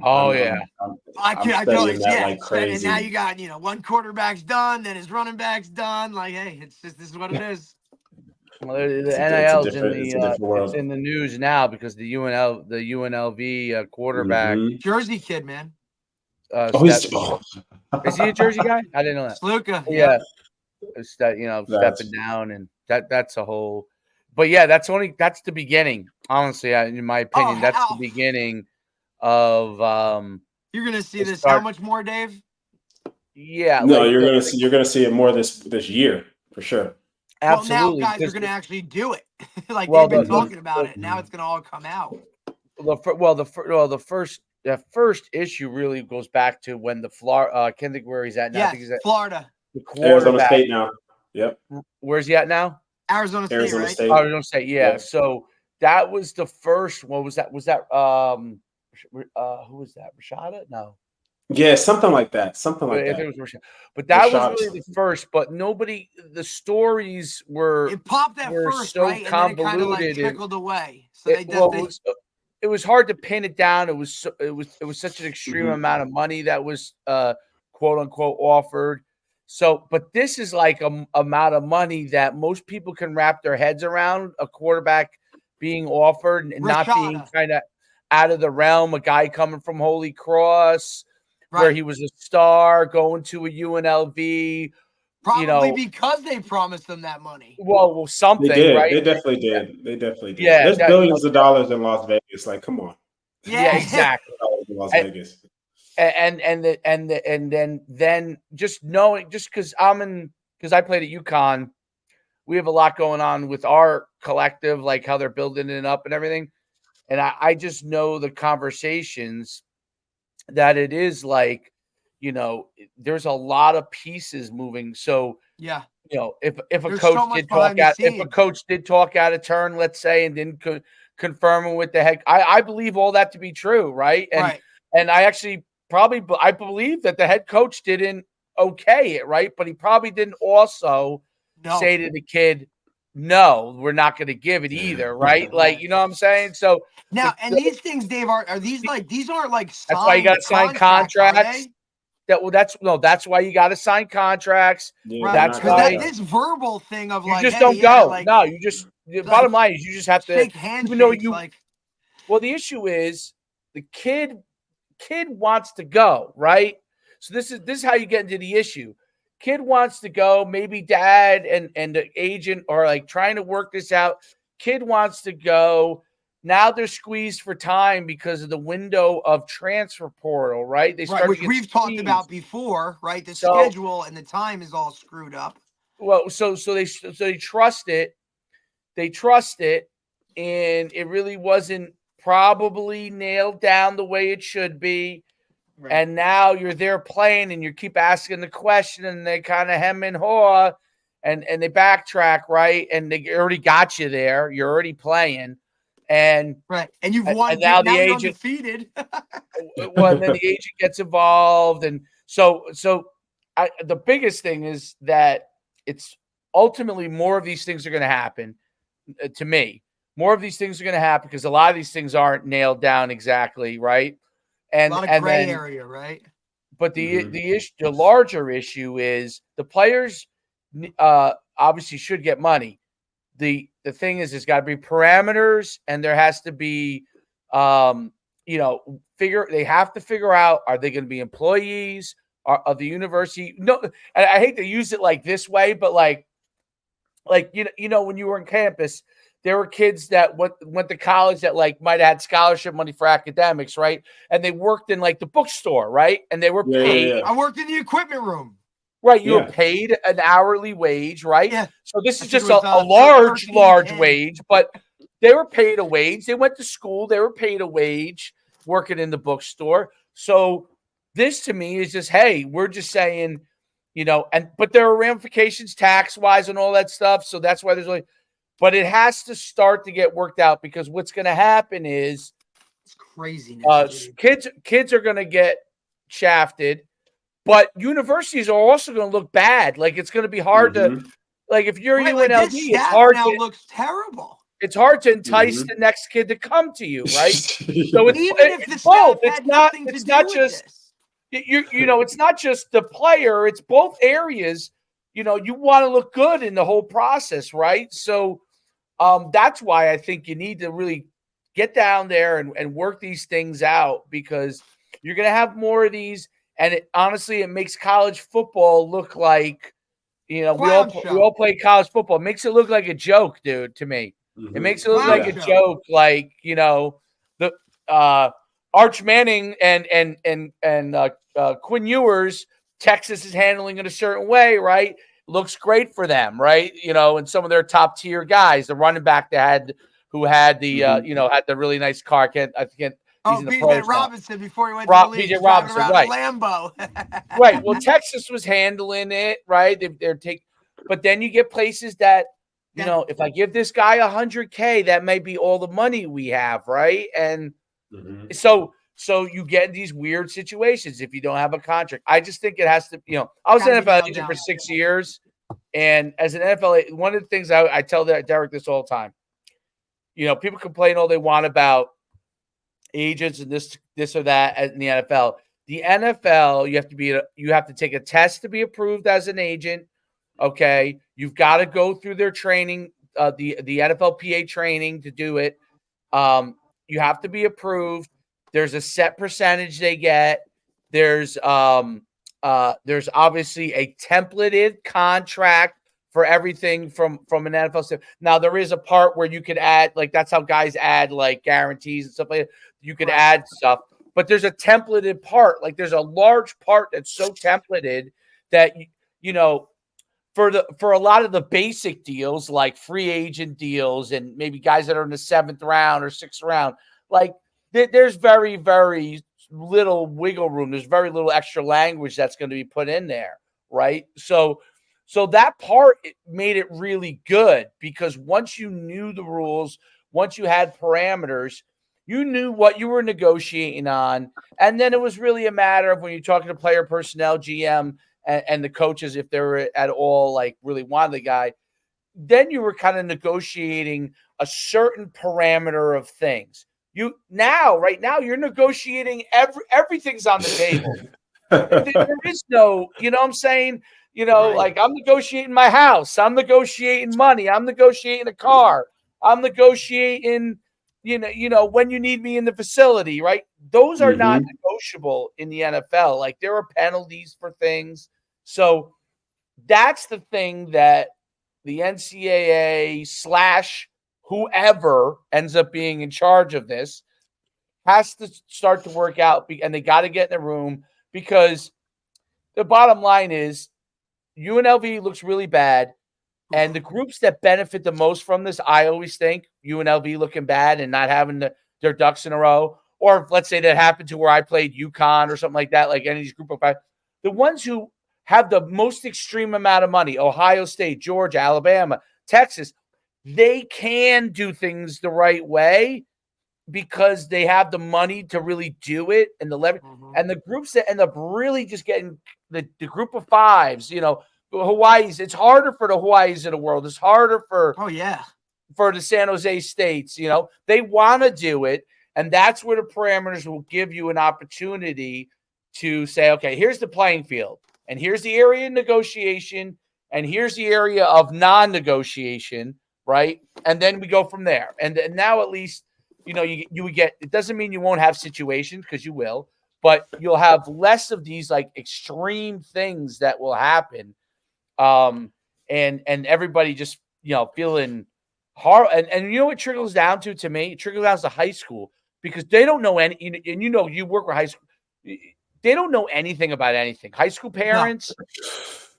I studying totally, that yeah. like crazy. And now you got, one quarterback's done, then his running back's done. Like, hey, this is what it is. Well, the It's NIL is a different world. it's in the news now because the UNLV quarterback, Jersey kid, man. is he a Jersey guy? I didn't know that. Sluka, Yeah, stepping down, and that's a whole. But yeah, that's the beginning. Honestly, in my opinion, that's the beginning of. You're gonna see this. How much more, Dave? Yeah, no, you're gonna see it more this year for sure. Absolutely. Well, now guys are gonna actually do it. Like well, they've been talking about it. Now it's gonna all come out. The first issue really goes back to when the Florida. I can't think where he's at now. Yes, I think he's at Florida. The Arizona State now. Yep. Where's he at now? Arizona State, right? State. Arizona State. Yeah. Yep. So that was the first. What was that? Was that who was that? Rashada? No. Yeah, something like that. Something like that. It was Rashada. But that was really the first. But the stories were. It popped at first, so right? convoluted. And then it kind of like trickled away. So it was hard to pin it down. It was such an extreme amount of money that was quote unquote offered. So, but this is like a amount of money that most people can wrap their heads around. A quarterback being offered and not being kind of out of the realm. A guy coming from Holy Cross, where he was a star, going to a UNLV. Probably because they promised them that money. Well, something, they did. Right? They definitely did. They definitely did. Yeah, there's billions of dollars in Las Vegas. Like, come on. Yeah, exactly. In Las Vegas. And then just knowing, just because I played at UConn, we have a lot going on with our collective, like how they're building it up and everything. And I just know the conversations that it is like, there's a lot of pieces moving. So yeah, if a coach did talk out of turn, let's say, and didn't confirm it with the head, I believe all that to be true, right? And I actually I believe that the head coach didn't okay it, right? But he probably didn't also say to the kid, no, we're not going to give it either, right? Like, you know what I'm saying? So now, these things, Dave, are these like, these aren't like signed, that's why you got to sign contracts. That's why you got to sign contracts. Yeah, that's why this verbal thing of you just don't go. No, you just the bottom line is you just have to shake hands. Even though well, the issue is the kid wants to go, right? So this is how you get into the issue. Kid wants to go. Maybe dad and the agent are like trying to work this out. Kid wants to go. Now they're squeezed for time because of the window of transfer portal, right? They start which we've talked about before, right? The schedule and the time is all screwed up. Well, so they trust it. They trust it, and it really wasn't probably nailed down the way it should be. Right. And now you're there playing, and you keep asking the question, and they kind of hem and haw, and they backtrack, right? And they already got you there. You're already playing. And you've won. And now the agent defeated. Well, and then the agent gets involved, and so the biggest thing is that it's ultimately more of these things are going to happen. To me, more of these things are going to happen because a lot of these things aren't nailed down exactly, right? And a lot of gray area, right? But the larger issue is the players obviously should get money. The thing is, there's got to be parameters, and there has to be, they have to figure out, are they going to be employees of the university? No, I hate to use it like this way, but like when you were on campus, there were kids that went to college that like might have had scholarship money for academics, right? And they worked in like the bookstore, right? And they were paid. Yeah. I worked in the equipment room. Right, you were paid an hourly wage, right? Yeah. So this is just a large wage, but they were paid a wage. They went to school. They were paid a wage working in the bookstore. So this to me is just, hey, we're just saying, but there are ramifications tax-wise and all that stuff. So that's why but it has to start to get worked out because what's going to happen is it's craziness. Kids are going to get shafted. but universities are also going to look bad. Like it's going to be hard to, like if you're Right, UNLV, like this it's staff hard now to looks terrible. it's hard to entice the next kid to come to you, right? So Even if the it's staff both. It's had not nothing to it's do not with just this. you know, it's not just the player, it's both areas. You know, you want to look good in the whole process, right? So that's why I think you need to really get down there and work these things out, because you're going to have more of these. And honestly, it makes college football look like, you know, we Clown all play college football. It makes it look like a joke, dude, to me. It makes it look like a joke, like, you know, the Arch Manning and Quinn Ewers, Texas is handling it a certain way, right? Looks great for them, right? You know, and some of their top tier guys, the running back who had the you know, had the really nice car. I can't. He's in the BJ pros Robinson before he went to the league, BJ driving Robinson, around right? a Lambo. Right. Well, Texas was handling it, right? They're taking, but then you get places that, you know, if I give this guy $100K, that may be all the money we have, right? And so you get these weird situations if you don't have a contract. I just think it has to, you know, I was an NFL agent for 6 years, and as an NFL, one of the things I tell Derek this all the time, you know, people complain all they want about agents and this or that in the NFL. The NFL, you have to take a test to be approved as an agent. Okay, you've got to go through their training, the NFLPA training to do it. You have to be approved. There's a set percentage they get. There's obviously a templated contract for everything from an NFL standpoint. Now there is a part where you could add, like that's how guys add like guarantees and stuff like that. You could add stuff, but there's a templated part. Like there's a large part that's so templated that you know, for a lot of the basic deals like free agent deals and maybe guys that are in the 7th round or 6th round, like there's very, very little wiggle room. There's very little extra language that's going to be put in there, right? So that part, it made it really good, because once you knew the rules, once you had parameters, you knew what you were negotiating on. And then it was really a matter of when you're talking to player personnel, GM, and the coaches, if they were at all like really wanted the guy, then you were kind of negotiating a certain parameter of things. Right now, you're negotiating everything's on the table. There is no, you know what I'm saying? You know, like I'm negotiating my house, I'm negotiating money, I'm negotiating a car, I'm negotiating, you know, when you need me in the facility, right? Those are not negotiable in the NFL. Like there are penalties for things. So that's the thing that the NCAA / whoever ends up being in charge of this has to start to work out, and they got to get in the room, because the bottom line is UNLV looks really bad. And the groups that benefit the most from this, I always think UNLV looking bad and not having their ducks in a row, or let's say that happened to where I played UConn or something like that, like any of these group of five, the ones who have the most extreme amount of money, Ohio State, Georgia, Alabama, Texas, they can do things the right way because they have the money to really do it, and the leverage. And the groups that end up really just getting the group of fives, you know, Hawaii's, it's harder for the Hawaii's of the world. It's harder for for the San Jose States. You know, they want to do it, and that's where the parameters will give you an opportunity to say, okay, here's the playing field, and here's the area of negotiation, and here's the area of non-negotiation, right? And then we go from there. And now at least, you know, you would get. It doesn't mean you won't have situations, because you will, but you'll have less of these like extreme things that will happen. And everybody just, you know, feeling hard. And you know what trickles down to me? It trickles down to high school, because they don't know any, and you know, you work with high school, they don't know anything about anything. High school parents,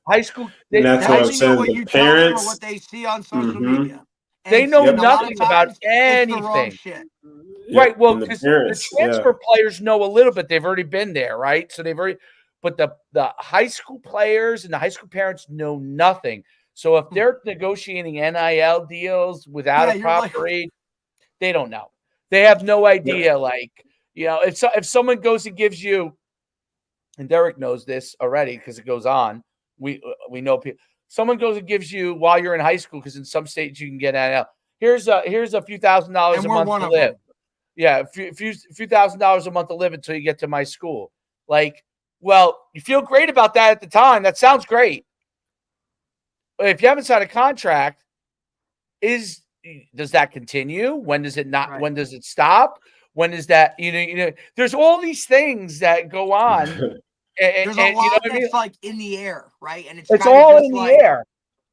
high school, they only know what you tell them or what they see on social media. And they know nothing about anything. It's the wrong shit. Right. Well, because the transfer players know a little bit. They've already been there, right? So but the high school players and the high school parents know nothing. So if they're negotiating NIL deals without a proper aid, they don't know. They have no idea. Like, you know, if someone goes and gives you, and Derek knows this already because it goes on. We know people. Someone goes and gives you while you're in high school, because in some states you can get NIL. Here's a few $1,000s And a we're month one to of live. them. Yeah, a few $1,000s a month to live until you get to my school. Like, well, you feel great about that at the time. That sounds great. But if you haven't signed a contract, does that continue? When does it not? Right. When does it stop? When is that? There's all these things that go on. There's a And you know lot what I mean? that's like in the air, right? And it's It's kind of all just in the like air.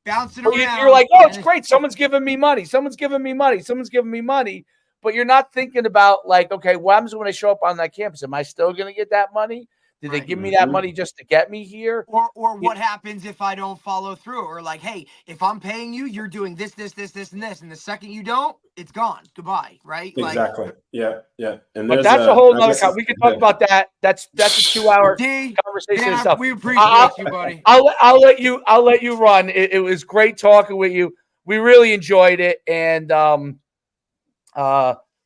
bouncing But around. you're like, oh, it's and great. Someone's giving me money. Someone's giving me money. Someone's giving me money. But you're not thinking about, like, okay, what happens when I show up on that campus? Am I still going to get that money? Did they Right. give me that money just to get me here? Or what happens if I don't follow through? Or like, hey, if I'm paying you, you're doing this, this, this, this, and this. And the second you don't, it's gone. Goodbye. Right? Exactly. Like, Yeah. And But there's that's a whole I nother. guess We can talk about that. That's a 2-hour D, conversation Dan, itself. we appreciate you, buddy. I'll let you run. It was great talking with you. We really enjoyed it. And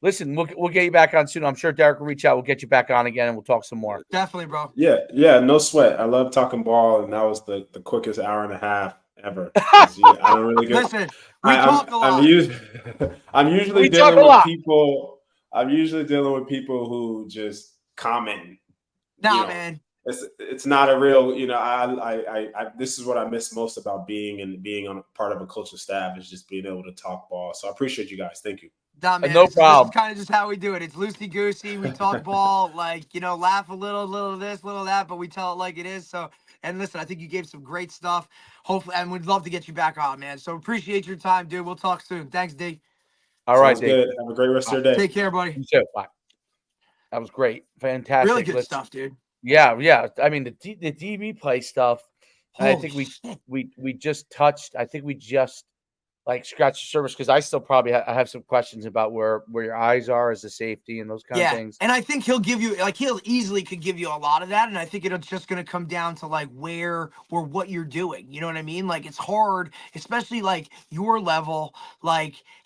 listen, we'll get you back on soon. I'm sure Derek will reach out. We'll get you back on again, and we'll talk some more. Definitely, bro. Yeah, no sweat. I love talking ball, and that was the quickest hour and a half ever. I don't really get. Listen, we talk a lot. I'm usually We talk dealing a with lot. people. I'm usually dealing with people who just comment. Nah, man. It's not a real. I this is what I miss most about being on a part of a coaching staff, is just being able to talk ball. So I appreciate you guys. Thank you. Nah, man, No problem. This is kind of just how we do it. It's loosey-goosey. We talk ball, like, laugh a little this, little that, but we tell it like it is. So, and listen, I think you gave some great stuff. Hopefully, and we'd love to get you back on, man. So appreciate your time, dude. We'll talk soon. Thanks, D. All right, Sounds D. good. Have a great rest of your day. Take care, buddy. You too. Bye. That was great. Fantastic. Really good stuff, dude. Yeah. I mean, the DB play stuff. I think shit. we just touched. I think we just scratched the surface, because I still probably I have some questions about where your eyes are as a safety and those kind of things. And I think he'll give you, he'll easily could give you a lot of that. And I think it's just going to come down to where or what you're doing. You know what I mean? It's hard, especially your level.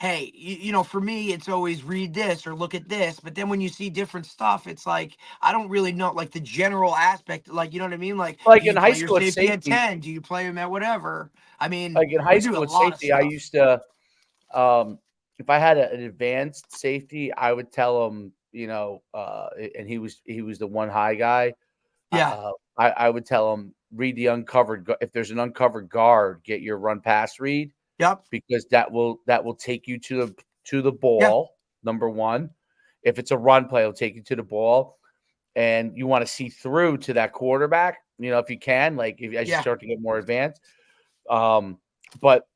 Hey, for me, it's always read this or look at this. But then when you see different stuff, it's I don't really know, the general aspect. You know what I mean? Do in you high play your school, it's safety at safety. 10? Do you play him at whatever? I mean, In high we do school a with lot of safety, I stuff. used to, if I had an advanced safety, I would tell him, and he was the one high guy. Yeah. I would tell him, read the uncovered. If there's an uncovered guard, get your run pass read. Yep. Because that will take you to the ball. Yeah. Number one, if it's a run play, it'll take you to the ball, and you want to see through to that quarterback. If you can, as you start to get more advanced. But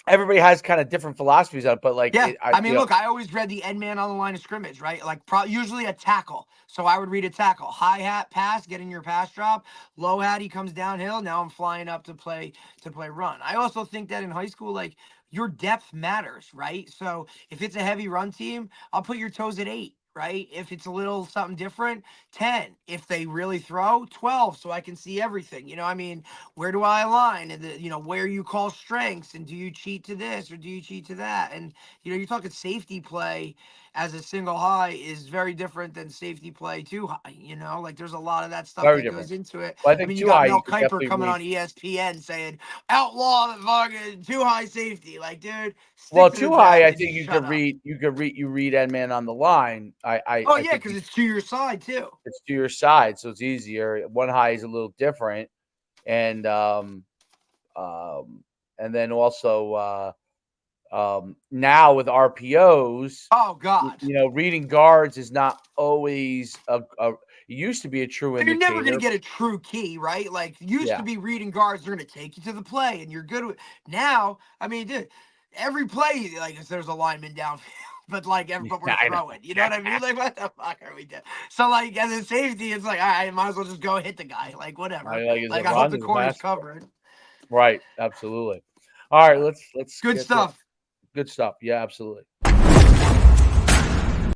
everybody has kind of different philosophies on it. But look, I always read the end man on the line of scrimmage, right? Usually a tackle. So I would read a tackle, high hat pass, getting your pass drop, low hat, he comes downhill. Now I'm flying up to play run. I also think that in high school, your depth matters, right? So if it's a heavy run team, I'll put your toes at 8. Right? If it's a little something different, 10. If they really throw, 12, so I can see everything. Where do I align? And where you call strengths, and do you cheat to this or do you cheat to that? And you're talking safety play as a single high is very different than safety play too high. There's a lot of that stuff very that different. goes into it. Well, I think you got high, Mel Kiper coming on ESPN saying outlaw the fucking too high safety. Dude. Well, too high, I think you could read end man on the line. Because it's to your side too. It's to your side, so it's easier. One high is a little different, and then also now with RPOs, oh god, reading guards is not always it used to be a true indicator. You're never going to get a true key, right? Used to be reading guards, they're going to take you to the play, and you're good with. Now, I mean, dude, every play, there's a lineman downfield, but we're throwing. You know what I mean? What the fuck are we doing? So, as a safety, it's all right, might as well just go hit the guy. Whatever. I hope the corner's covered. Right. Absolutely. All right. Let's good stuff. Good stuff. Yeah, absolutely.